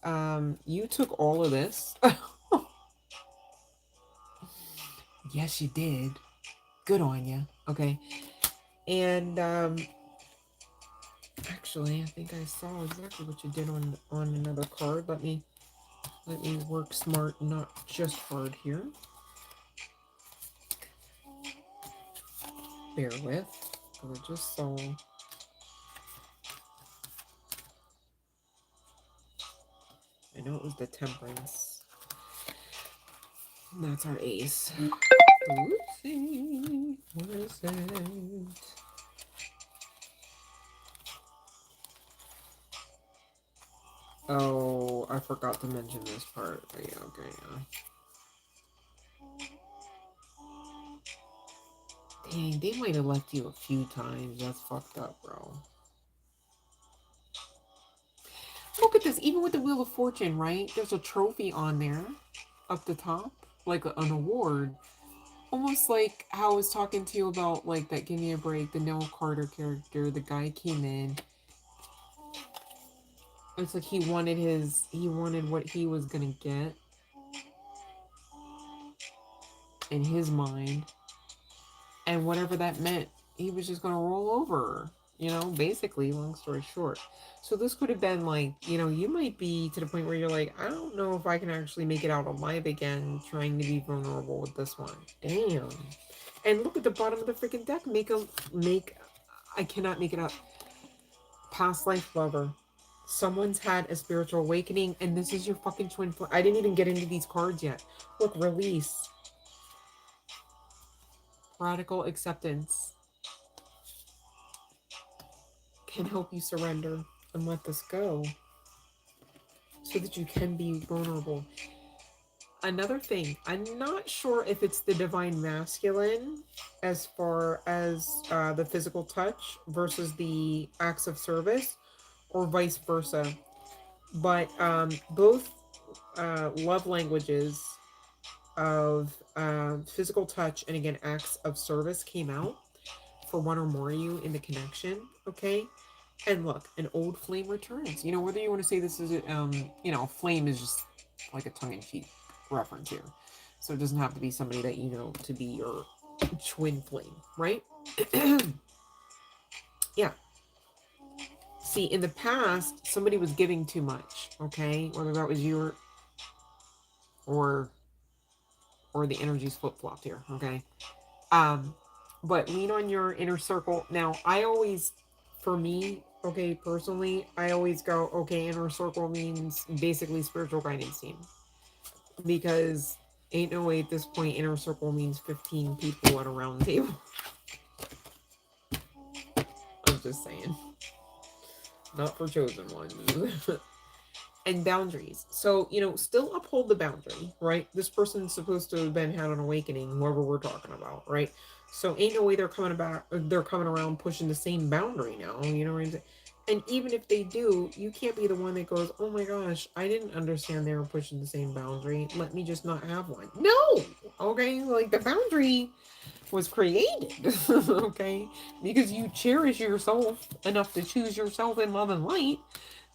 you took all of this. Yes, you did. Good on you. Okay. And actually, I think I saw exactly what you did on another card. Let me work smart, not just hard here. Bear with. I just saw. I know it was the Temperance. That's our ace. Oopsie. What is it? Oh, I forgot to mention this part. Oh, yeah, okay, yeah. Dang, they might have left you a few times. That's fucked up, bro. Look at this. Even with the Wheel of Fortune, right? There's a trophy on there up the top. Like an award. Almost like how I was talking to you about, like, that Give Me a Break, the Noah Carter character. The guy came in. It's like he wanted what he was gonna get in his mind. And whatever that meant, he was just gonna roll over. Basically, long story short. So this could have been like, you might be to the point where you're like, I don't know if I can actually make it out alive again, trying to be vulnerable with this one. Damn. And look at the bottom of the freaking deck. I cannot make it up. Past life lover. Someone's had a spiritual awakening, and this is your fucking twin flame. I didn't even get into these cards yet. Look, release. Radical acceptance can help you surrender and let this go so that you can be vulnerable. Another thing, I'm not sure if it's the divine masculine as far as the physical touch versus the acts of service, or vice versa. But both love languages of physical touch and, again, acts of service came out for one or more of you in the connection, okay? And look, an old flame returns. Whether you want to say this is, flame is just like a tongue-in-cheek reference here. So it doesn't have to be somebody that you know to be your twin flame, right? Yeah. See, in the past, somebody was giving too much, okay? Whether that was you or the energies flip-flopped here, okay? But lean on your inner circle. Now, for me, okay, personally, I always go, okay, inner circle means basically spiritual guidance team. Because ain't no way at this point inner circle means 15 people at a round table. I'm just saying. Not for chosen ones. And boundaries. So, still uphold the boundary, right? This person's supposed to have had an awakening, whoever we're talking about, right? So ain't no way they're coming around pushing the same boundary now, you know what I'm saying? And even if they do, you can't be the one that goes, oh my gosh, I didn't understand they were pushing the same boundary. Let me just not have one. No! Okay? Like, the boundary was created, okay? Because you cherish yourself enough to choose yourself in love and light,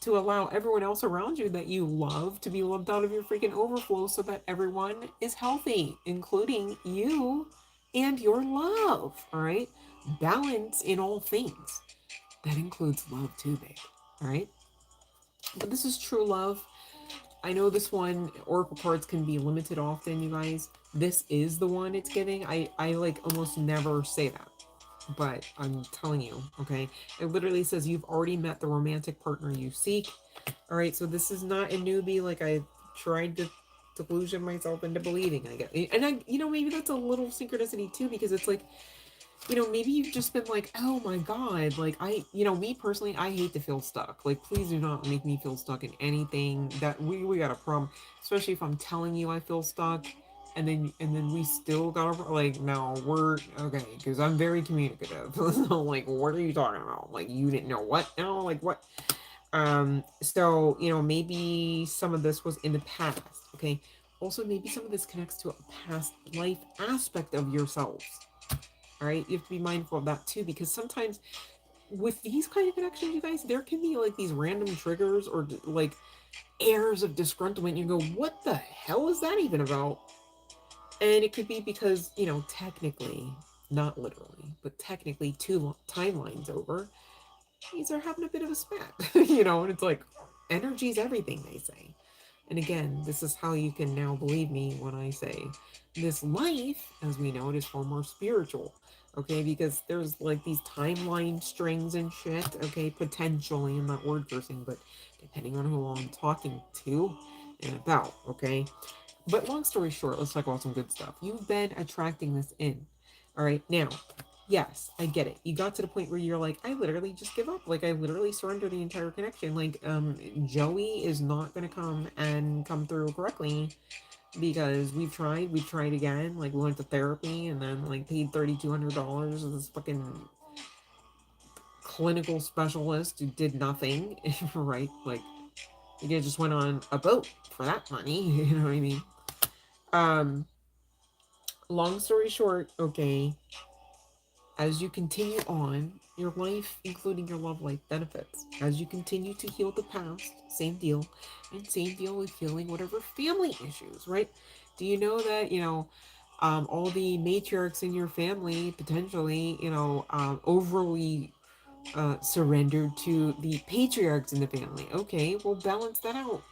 to allow everyone else around you that you love to be loved out of your freaking overflow, so that everyone is healthy, including you and your love. All right? Balance in all things. That includes love too, babe. All right? But this is true love. I know this one, Oracle cards can be limited often, you guys. This is the one it's giving. I like almost never say that, but I'm telling you, okay? It literally says you've already met the romantic partner you seek. All right, so this is not a newbie like I tried to delusion myself into believing, I guess. And maybe that's a little synchronicity too, because it's like, maybe you've just been like, oh my God, like me personally, I hate to feel stuck. Like, please do not make me feel stuck in anything that we got a problem, especially if I'm telling you I feel stuck. And then we still got like, no, we're okay, because I'm very communicative. So like, what are you talking about? Like, you didn't know what now? Like, what? So maybe some of this was in the past, okay? Also, maybe some of this connects to a past life aspect of yourselves. All right, you have to be mindful of that too, because sometimes with these kind of connections, you guys, there can be like these random triggers or like airs of disgruntlement. You go, what the hell is that even about? And it could be because, technically, not literally, but technically, two timelines over, these are having a bit of a spat, and it's like, energy's everything, they say. And again, this is how you can now believe me when I say this life, as we know it, is far more spiritual. Okay, because there's like these timeline strings and shit. Okay, potentially, I'm not word cursing, but depending on who I'm talking to and about. Okay, but long story short, let's talk about some good stuff. You've been attracting this in. All right, now, yes, I get it. You got to the point where you're like, I literally just give up. Like, I literally surrender the entire connection. Like, Joey is not gonna come through correctly because we've tried again. Like, we went to therapy and then like paid $3,200 to this fucking clinical specialist who did nothing. Right? Like, you just went on a boat for that money. You know what I mean? Um, long story short, okay, as you continue on, your life, including your love life, benefits. As you continue to heal the past, same deal, and same deal with healing whatever family issues, right? Do you know that, all the matriarchs in your family potentially, overly surrendered to the patriarchs in the family? Okay, well, balance that out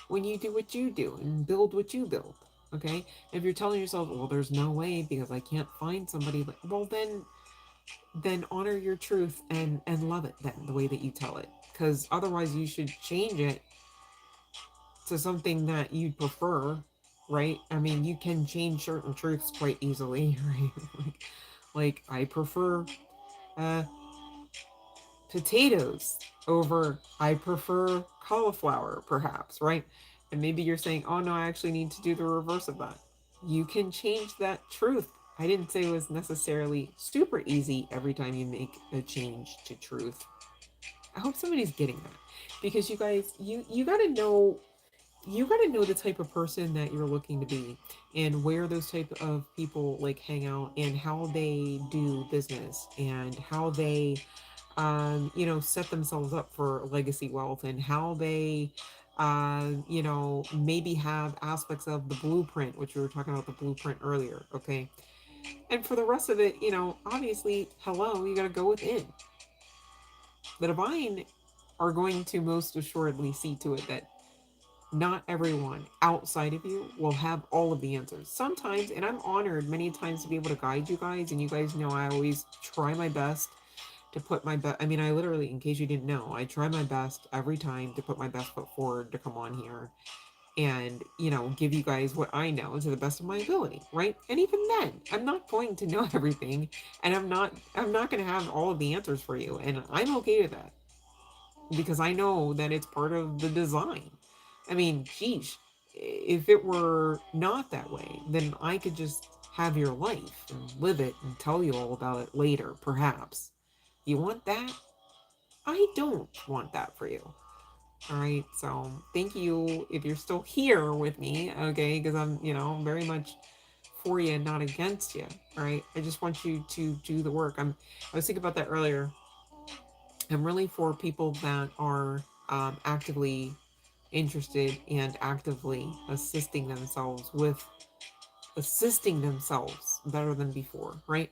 when you do what you do and build what you build. Okay, if you're telling yourself, well, there's no way because I can't find somebody, well, then honor your truth and love it then the way that you tell it, because otherwise you should change it to something that you'd prefer, right? I mean, you can change certain truths quite easily, right? like I prefer uh potatoes over I prefer cauliflower, perhaps, right? And maybe you're saying, oh no, I actually need to do the reverse of that. You can change that truth. I didn't say it was necessarily super easy every time you make a change to truth. I hope somebody's getting that. Because you guys, you gotta know the type of person that you're looking to be and where those type of people like hang out and how they do business and how they set themselves up for legacy wealth and how they maybe have aspects of the blueprint, which we were talking about the blueprint earlier. Okay, and for the rest of it, obviously, hello, you got to go within. The divine are going to most assuredly see to it that not everyone outside of you will have all of the answers. Sometimes, and I'm honored many times to be able to guide you guys, and you guys know I always try my best to put my best. I mean, I literally, in case you didn't know, I try my best every time to put my best foot forward to come on here and, give you guys what I know to the best of my ability, right? And even then, I'm not going to know everything, and I'm not going to have all of the answers for you, and I'm okay with that because I know that it's part of the design. I mean, geez, if it were not that way, then I could just have your life and live it and tell you all about it later, perhaps. You want that? I don't want that for you. All right. So thank you if you're still here with me. Okay. Because I'm, very much for you and not against you. All right. I just want you to do the work. I was thinking about that earlier. I'm really for people that are actively interested and actively assisting themselves better than before, right?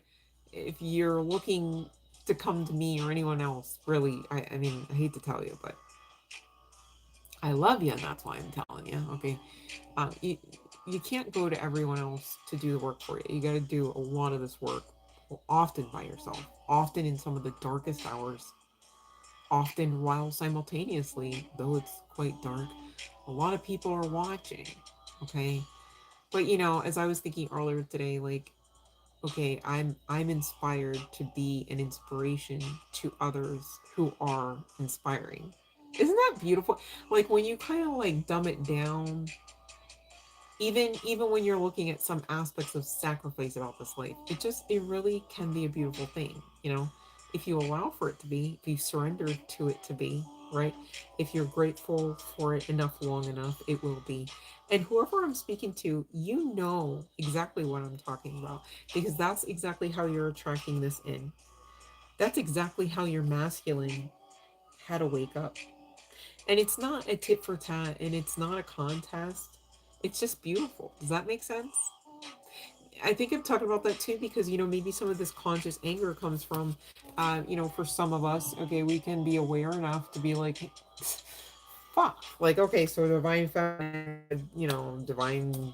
If you're looking to come to me or anyone else, really, I mean, I hate to tell you, but I love you, and that's why I'm telling you, okay? You can't go to everyone else to do the work for you. You got to do a lot of this work, often by yourself, often in some of the darkest hours, often while simultaneously, though it's quite dark, a lot of people are watching, okay? But as I was thinking earlier today, like, okay, I'm inspired to be an inspiration to others who are inspiring. Isn't that beautiful? Like when you kind of like dumb it down, even when you're looking at some aspects of sacrifice about this life, it really can be a beautiful thing, if you allow for it to be, if you surrender to it to be, right? If you're grateful for it enough long enough, it will be. And whoever I'm speaking to, you know exactly what I'm talking about because that's exactly how you're attracting this in. That's exactly how your masculine had to wake up. And it's not a tit for tat and it's not a contest. It's just beautiful. Does that make sense? I think I'm talking about that too because, maybe some of this conscious anger comes from, for some of us, okay, we can be aware enough to be like, fuck. Like, okay, so divine feminine, divine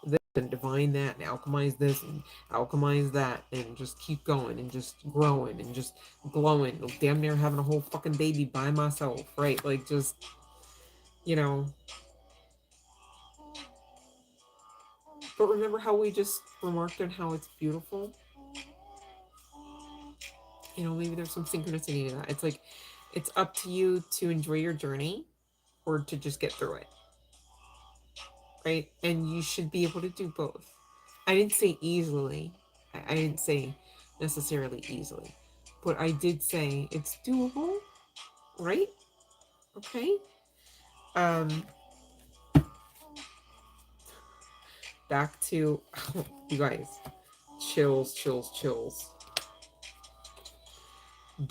this and divine that and alchemize this and alchemize that and just keep going and just growing and just glowing. Damn near having a whole fucking baby by myself, right? Like, just, you know. But remember how we just remarked on how it's beautiful? Maybe there's some synchronicity to that. It's like, it's up to you to enjoy your journey or to just get through it, right? And you should be able to do both. I didn't say easily. I didn't say necessarily easily, but I did say it's doable, right? Okay. Um, Back to you guys. Chills, chills, chills.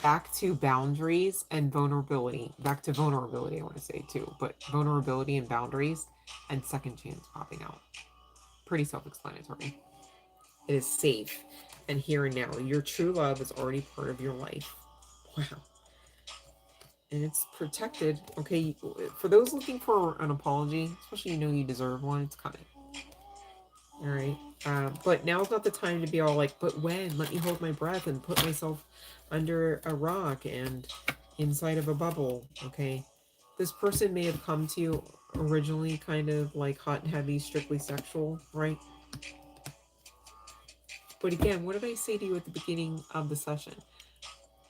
Back to boundaries and vulnerability. Back to vulnerability, I want to say too, but vulnerability and boundaries and second chance popping out. Pretty self-explanatory. It is safe and here and now. Your true love is already part of your life. Wow. And it's protected. Okay, for those looking for an apology, especially you deserve one, it's coming. All right. But now's not the time to be all like, but when? Let me hold my breath and put myself under a rock and inside of a bubble. Okay. This person may have come to you originally kind of like hot and heavy, strictly sexual, right? But again, what did I say to you at the beginning of the session?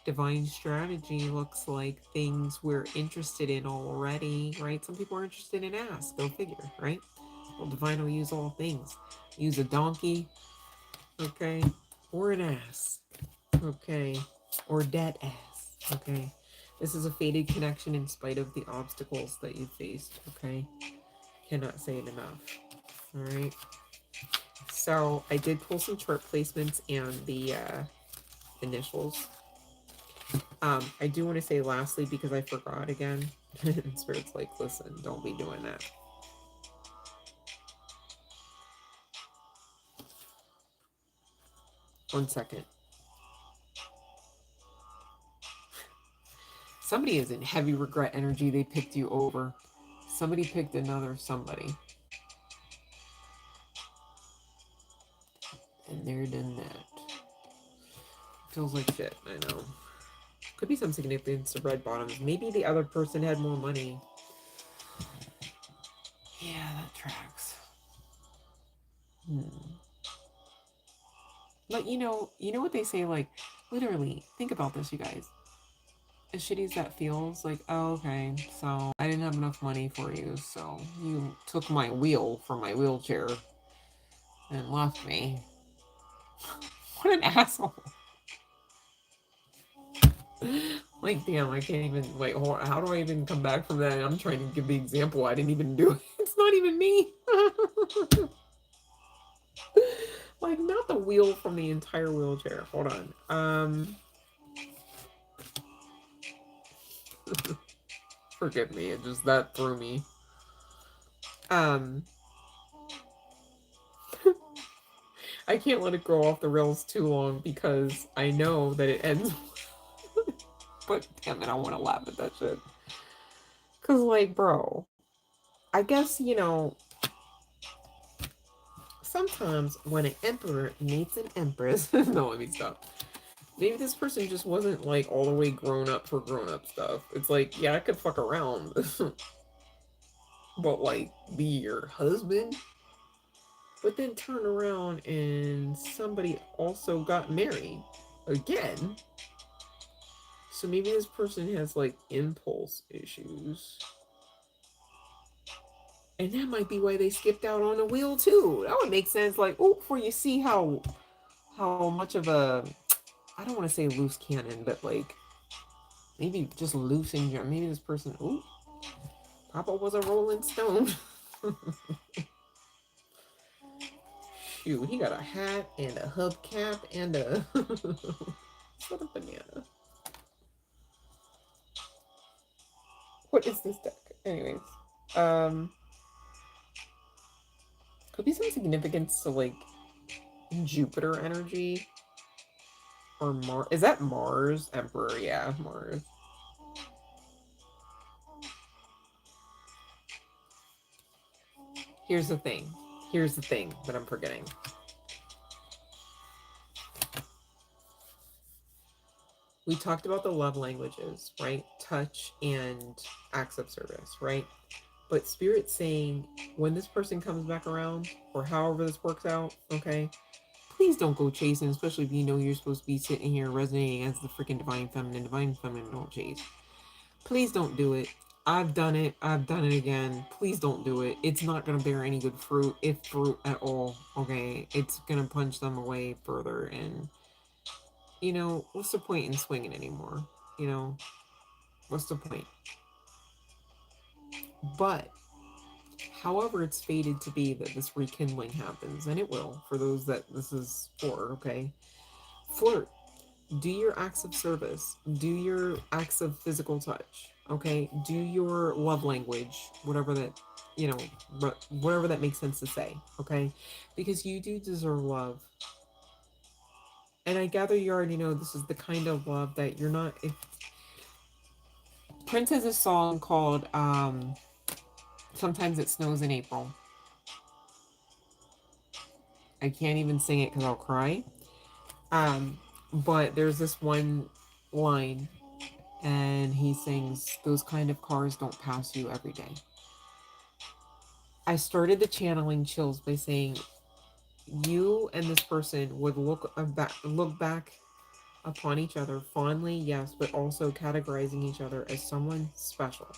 Divine strategy looks like things we're interested in already, right? Some people are interested in ass, go figure, right? Well, divine will use all things. Use a donkey, okay, or an ass, okay, or dead ass, okay. This is a fated connection in spite of the obstacles that you faced, okay. Cannot say it enough. All right. So I did pull some chart placements and the initials. I do want to say lastly, because I forgot again, Spirit's like, listen, don't be doing that. One second. Somebody is in heavy regret energy. They picked you over. Somebody picked another somebody. And they're done that. Feels like shit, I know. Could be some significance to red bottoms. Maybe the other person had more money. Yeah, that tracks. But you know what they say, like, literally, think about this, you guys. As shitty as that feels, like, oh, okay, so I didn't have enough money for you, so you took my wheel from my wheelchair and left me. What an asshole. Like, damn, I can't even, like, how do I even come back from that? I'm trying to give the example. I didn't even do it. It's not even me. Like, not the wheel from the entire wheelchair. Hold on. Forgive me. It just, that threw me. I can't let it go off the rails too long because I know that it ends. But damn it, I want to laugh at that shit. Cause like, bro, I guess, sometimes when an emperor meets an empress, no, let me stop. Maybe this person just wasn't like all the way grown up for grown up stuff. It's like, yeah, I could fuck around, but like be your husband, but then turn around and somebody also got married again. So maybe this person has like impulse issues. And that might be why they skipped out on the wheel too. That would make sense. Like, oh, before you see how much of a, I don't want to say loose cannon, but like maybe just loose in general. Maybe this person, ooh, Papa was a Rolling Stone. Shoot, he got a hat and a hubcap and a What a banana. What is this deck? Anyways. Could be some significance to like Jupiter energy. Or Mars. Is that Mars? Emperor, yeah, Mars. Here's the thing. Here's the thing that I'm forgetting. We talked about the love languages, right? Touch and acts of service, right? But Spirit's saying when this person comes back around, or however this works out, okay, please don't go chasing, especially if you know you're supposed to be sitting here resonating as the freaking divine feminine. Divine feminine don't chase. Please don't do it. I've done it. I've done it again. Please don't do it. It's not going to bear any good fruit, if fruit at all. Okay. It's going to punch them away further. And, you know, what's the point in swinging anymore? You know, what's the point? But, however, it's fated to be that this rekindling happens, and it will for those that this is for, okay? Flirt. Do your acts of service. Do your acts of physical touch. Okay? Do your love language, whatever that, you know, whatever that makes sense to say. Okay? Because you do deserve love. And I gather you already know this is the kind of love that you're not. If Prince has a song called Sometimes It Snows in April. I can't even sing it because I'll cry. But there's this one line, and he sings, "Those kind of cars don't pass you every day." I started the channeling chills by saying, you and this person would look back upon each other fondly, yes, but also categorizing each other as someone special,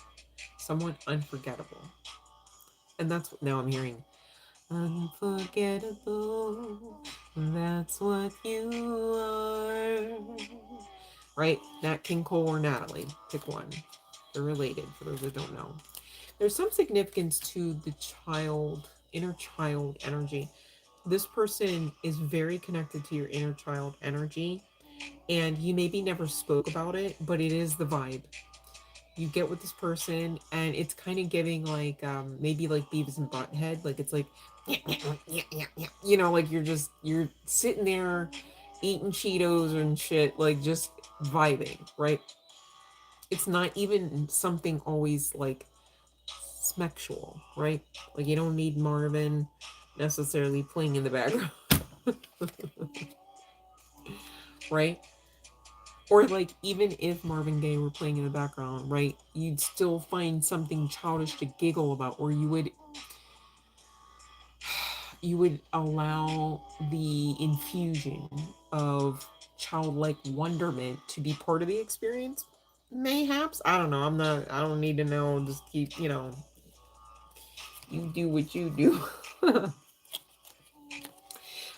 someone unforgettable. And that's what now I'm hearing. Unforgettable, that's what you are. Right? Nat King Cole or Natalie. Pick one. They're related, for those that don't know. There's some significance to the child, inner child energy. This person is very connected to your inner child energy, and you maybe never spoke about it, but it is the vibe. You get with this person, and it's kind of giving like maybe like Beavis and Butthead. Like it's like you know, like you're sitting there eating Cheetos and shit, like just vibing, right? It's not even something always like sexual, right? Like you don't need Marvin necessarily playing in the background. Right? Or like even if Marvin Gaye were playing in the background, right? You'd still find something childish to giggle about, or you would allow the infusion of childlike wonderment to be part of the experience. Mayhaps. I don't know. I don't need to know. Just keep, you do what you do.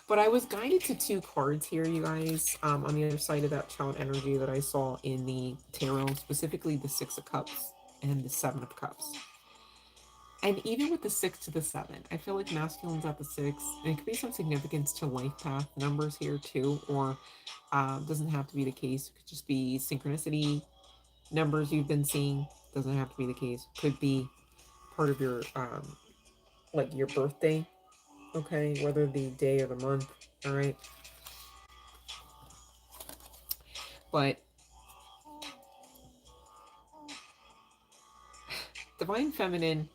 But I was guided to two cards here, you guys, on the other side of that child energy that I saw in the tarot, specifically the Six of Cups and the Seven of Cups. And even with the 6 to the 7, I feel like masculine's at the 6, and it could be some significance to life path numbers here too, or doesn't have to be the case. It could just be synchronicity numbers you've been seeing. Doesn't have to be the case. Could be part of your like your birthday, okay, whether the day or the month. All right. But divine feminine,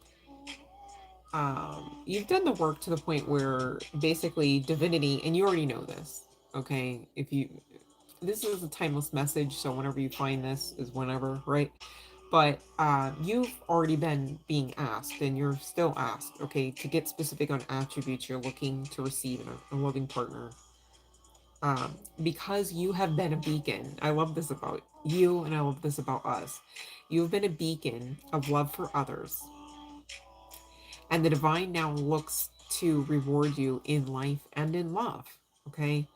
you've done the work to the point where basically divinity, and you already know this, okay? This is a timeless message, so whenever you find this is whenever, right? But you've already been being asked, and you're still asked, okay, to get specific on attributes you're looking to receive in a loving partner. Because you have been a beacon. I love this about you, and I love this about us. You've been a beacon of love for others. And the divine now looks to reward you in life and in love. Okay.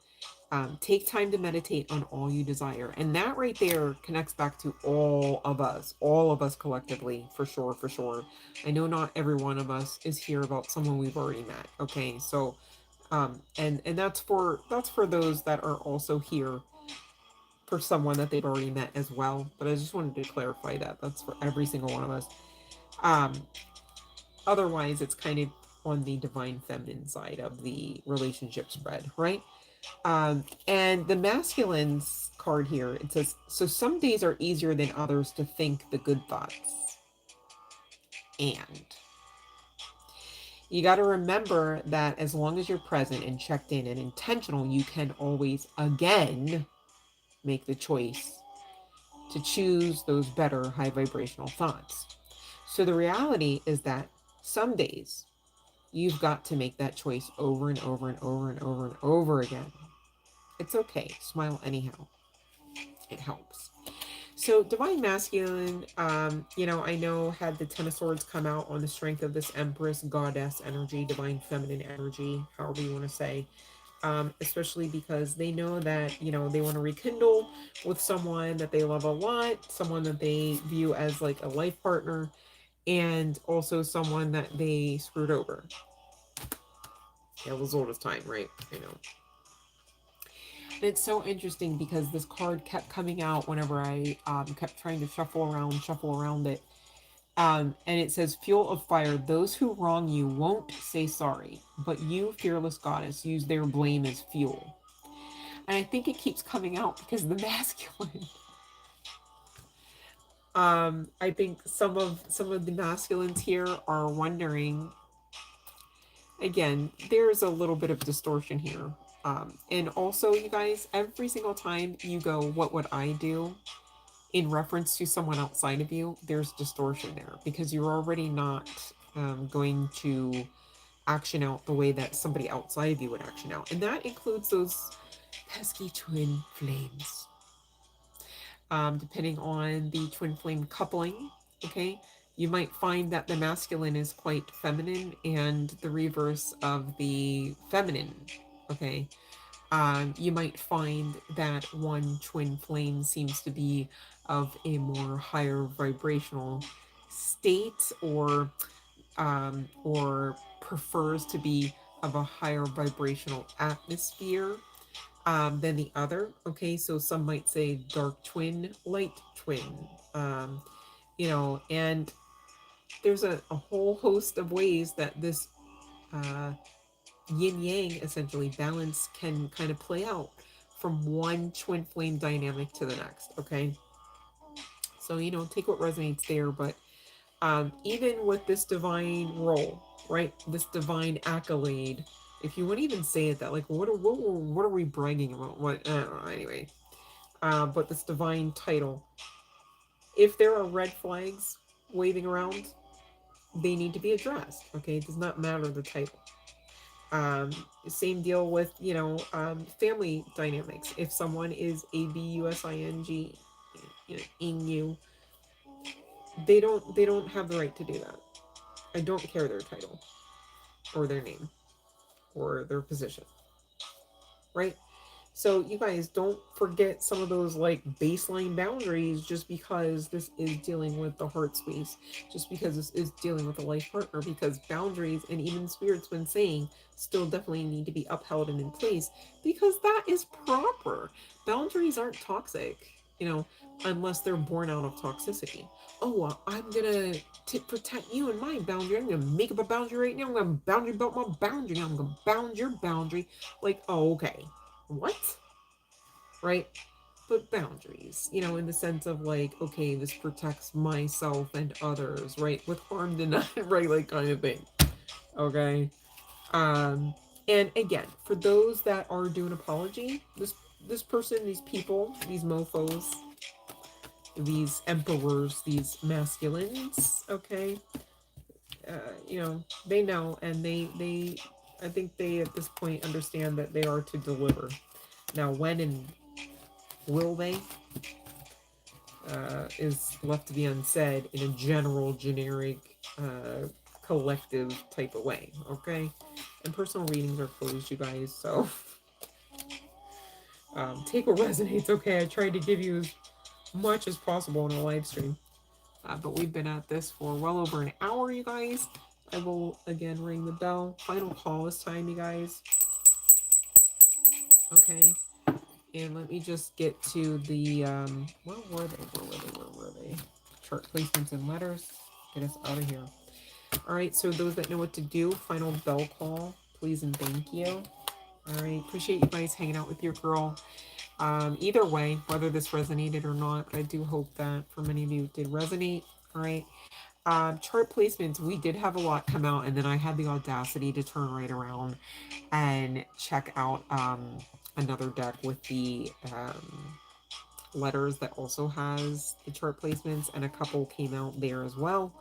Take time to meditate on all you desire. And that right there connects back to all of us collectively, for sure, for sure. I know not every one of us is here about someone we've already met. Okay. So, and that's for those that are also here for someone that they've already met as well. But I just wanted to clarify that. That's for every single one of us. Um, Otherwise, it's kind of on the divine feminine side of the relationship spread, right? And the masculines card here, it says, so some days are easier than others to think the good thoughts. And you got to remember that as long as you're present and checked in and intentional, you can always again make the choice to choose those better high vibrational thoughts. So the reality is that some days you've got to make that choice over and over and over and over and over again. It's okay. Smile anyhow. It helps. So divine masculine, I know had the Ten of Swords come out on the strength of this Empress, goddess energy, divine feminine energy, however you want to say, especially because they know that, they want to rekindle with someone that they love a lot, someone that they view as like a life partner, and also someone that they screwed over. Yeah, it was old as time, right? I know. And it's so interesting because this card kept coming out whenever I kept trying to shuffle around it. And it says, fuel of fire, those who wrong you won't say sorry, but you, fearless goddess, use their blame as fuel. And I think it keeps coming out because the masculine. I think some of the masculines here are wondering. Again, there's a little bit of distortion here. And also, you guys, every single time you go, what would I do? In reference to someone outside of you, there's distortion there because you're already not going to action out the way that somebody outside of you would action out. And that includes those pesky twin flames. Depending on the twin flame coupling, okay, you might find that the masculine is quite feminine and the reverse of the feminine, okay. You might find that one twin flame seems to be of a more higher vibrational state, or prefers to be of a higher vibrational atmosphere than the other. Okay, so some might say dark twin, light twin, and there's a whole host of ways that this yin yang, essentially balance, can kind of play out from one twin flame dynamic to the next. Okay, so take what resonates there. But even with this divine role, right, this divine accolade, if you want to even say it that, like, what are we bragging about? What, I don't know, anyway. But this divine title, if there are red flags waving around, they need to be addressed. Okay, it does not matter the title. Same deal with family dynamics. If someone is ABUSING, in you, they don't have the right to do that. I don't care their title or their name or their position, right? So you guys don't forget some of those like baseline boundaries just because this is dealing with the heart space, just because this is dealing with a life partner, because boundaries, and even Spirit's been saying, still definitely need to be upheld and in place, because that is proper. Boundaries aren't toxic, unless they're born out of toxicity. Oh, I'm gonna protect you and my boundary. I'm gonna make up a boundary right now. I'm gonna boundary about my boundary. I'm gonna bound your boundary. Like, oh, okay. What? Right? But boundaries, in the sense of like, okay, this protects myself and others, right? With harm denied, right? Like, kind of thing. Okay. And again, for those that are doing apology, this person, these people, these mofos, these emperors, these masculines, okay, they know, and they I think they at this point understand that they are to deliver. Now, when and will they is left to be unsaid in a general, generic, collective type of way. Okay, and personal readings are closed, you guys, so take what resonates. Okay, I tried to give you as much as possible in a live stream, but we've been at this for well over an hour, you guys. I will again ring the bell. Final call this time, you guys. Okay. And let me just get to the, where were they? Chart placements and letters. Get us out of here. All right, so those that know what to do, final bell call, please and thank you. All right, appreciate you guys hanging out with your girl. Either way, whether this resonated or not, I do hope that for many of you it did resonate. All right. Chart placements, we did have a lot come out, and then I had the audacity to turn right around and check out another deck with the letters that also has the chart placements, and a couple came out there as well.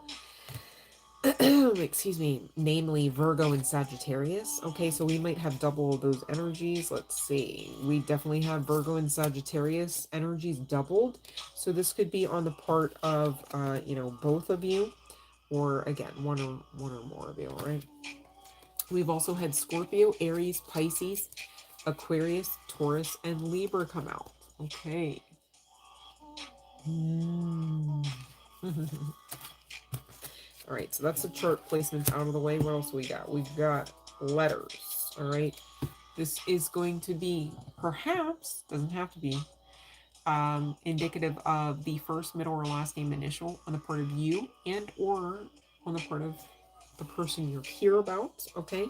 Excuse me, namely Virgo and Sagittarius. Okay, so we might have double of those energies. Let's see. We definitely have Virgo and Sagittarius energies doubled. So this could be on the part of, you know, both of you, or again, one or more of you, all right? We've also had Scorpio, Aries, Pisces, Aquarius, Taurus, and Libra come out. Okay. All right, so that's the chart placements out of the way. What else we got? We've got letters. All right, this is going to be, perhaps, doesn't have to be, indicative of the first, middle, or last name initial on the part of you, and or on the part of the person you're here about. Okay,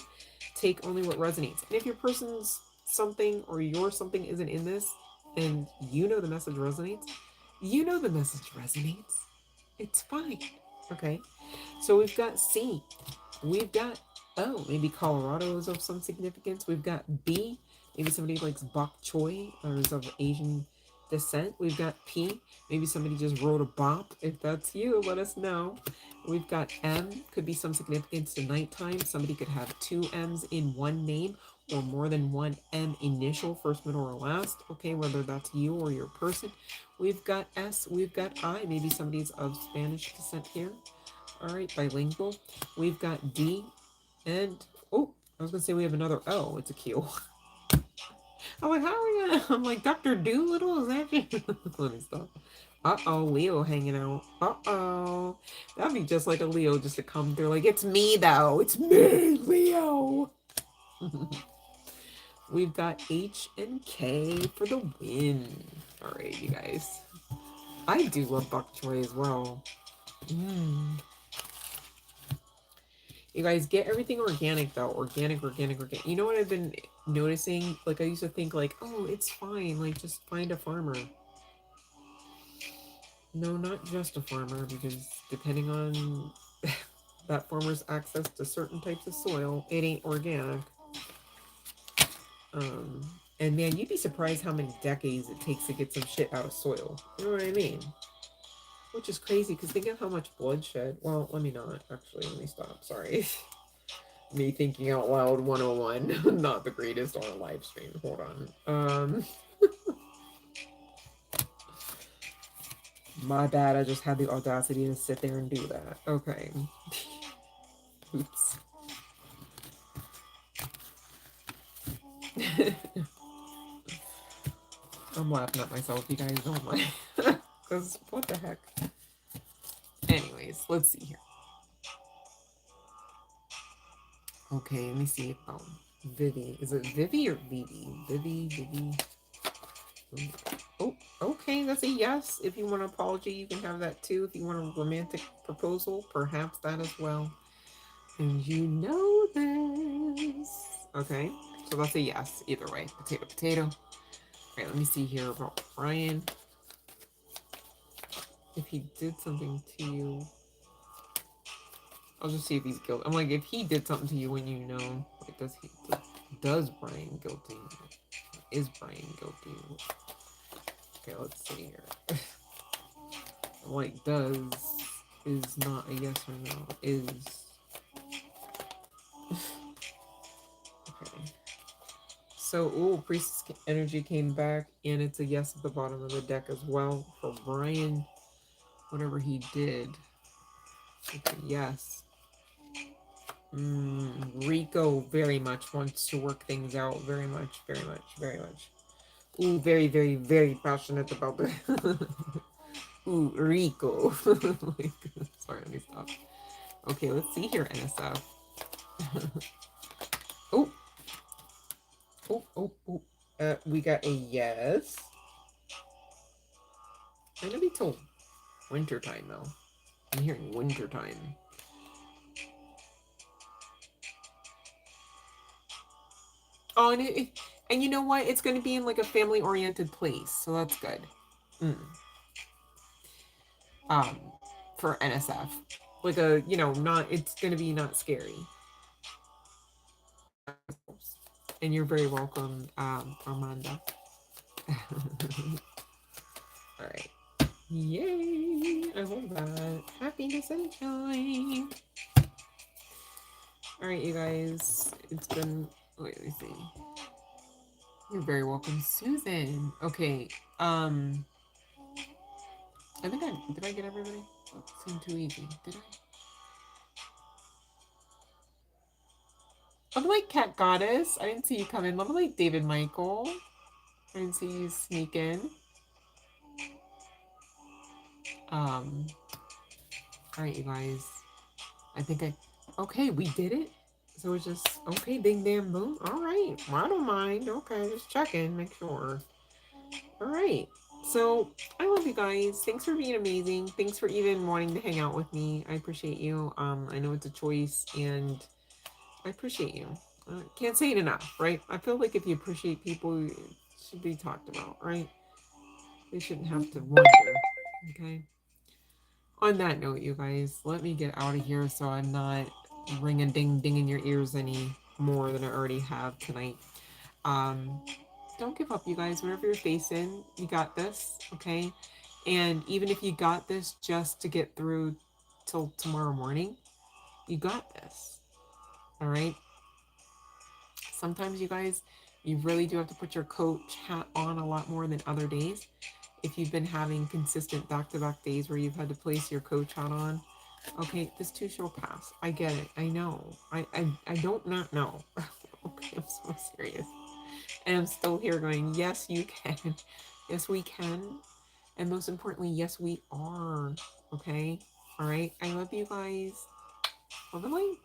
take only what resonates. And if your person's something or your something isn't in this, and you know the message resonates, you know the message resonates. It's fine. Okay. So we've got C. We've got O. Maybe Colorado is of some significance. We've got B. Maybe somebody likes bok choy or is of Asian descent. We've got P. Maybe somebody just wrote a bop. If that's you, let us know. We've got M. Could be some significance to nighttime. Somebody could have two M's in one name or more than one M initial, first, middle, or last. Okay, whether that's you or your person. We've got S. We've got I. Maybe somebody's of Spanish descent here. All right, bilingual. We've got D, and oh, I was gonna say we have another O. It's a Q. I'm like, how are we gonna? I'm like, Dr. Doolittle, is that you? Let me stop. Uh-oh, Leo hanging out. Uh-oh. That'd be just like a Leo just to come through. Like, it's me, though. It's me, Leo. We've got H and K for the win. All right, you guys. I do love bok choy as well. You guys, get everything organic, though. Organic. You know what I've been noticing? Like, I used to think, like, oh, it's fine. Like, just find a farmer. No, not just a farmer, because depending on that farmer's access to certain types of soil, it ain't organic. And man, you'd be surprised how many decades it takes to get some shit out of soil. You know what I mean? Which is crazy, because think of how much bloodshed. Well, let me not. Actually, let me stop. Sorry. Me thinking out loud 101. Not the greatest on a live stream. Hold on. My bad. I just had the audacity to sit there and do that. Okay. Oops. I'm laughing at myself, you guys don't mind. Because what the heck? Anyways, let's see here. Okay, let me see. Vivi. Is it Vivi or Vivi? Vivi. Oh, okay, that's a yes. If you want an apology, you can have that too. If you want a romantic proposal, perhaps that as well. And you know this. Okay, so that's a yes. Either way, potato. All right, let me see here about Brian. If he did something to you, I'll just see if he's guilty. I'm like, if he did something to you when you know, like, does Brian guilty? Is Brian guilty? Okay, let's see here. I'm like, does is not a yes or no. Is. Okay. So, ooh, Priestess energy came back, and it's a yes at the bottom of the deck as well for Brian. Whatever he did. It's a yes. Rico very much wants to work things out. Very much. Ooh, very passionate about that. Ooh, Rico. Sorry, let me stop. Okay, let's see here, NSF. Oh. We got a yes. I'm gonna be told wintertime though. I'm hearing wintertime. Oh, and you know what? It's going to be in like a family-oriented place, so that's good. Mm. Um, for NSF, like a not. It's going to be not scary. And you're very welcome, Armanda. All right. Yay! I love that. Happiness and joy. All right, you guys. It's been. Wait, let me see. You're very welcome, Susan. Okay. I think did I get everybody? Oh, it seemed too easy. Did I? Love like Cat Goddess. I didn't see you come in. Love like David Michael. I didn't see you sneak in. Um. All right, you guys. I think Okay, we did it. So it's just okay. Bing, bam, boom. All right. Well, I don't mind. Okay, just checking, make sure. All right. So I love you guys. Thanks for being amazing. Thanks for even wanting to hang out with me. I appreciate you. I know it's a choice, and I appreciate you. Can't say it enough, right? I feel like if you appreciate people, it should be talked about, right? They shouldn't have to wonder. Okay. On that note, you guys, let me get out of here so I'm not ring a ding ding in your ears any more than I already have tonight. Um, don't give up, you guys. Whatever you're facing, you got this, okay? And even if you got this just to get through till tomorrow morning, you got this. All right. Sometimes, you guys, you really do have to put your coach hat on a lot more than other days. If you've been having consistent back-to-back days where you've had to place your coach hat on, okay, this too shall pass. I get it. I know. I don't not know. Okay, I'm so serious. And I'm still here going, yes, you can. Yes, we can. And most importantly, yes, we are. Okay? All right? I love you guys. Love and light.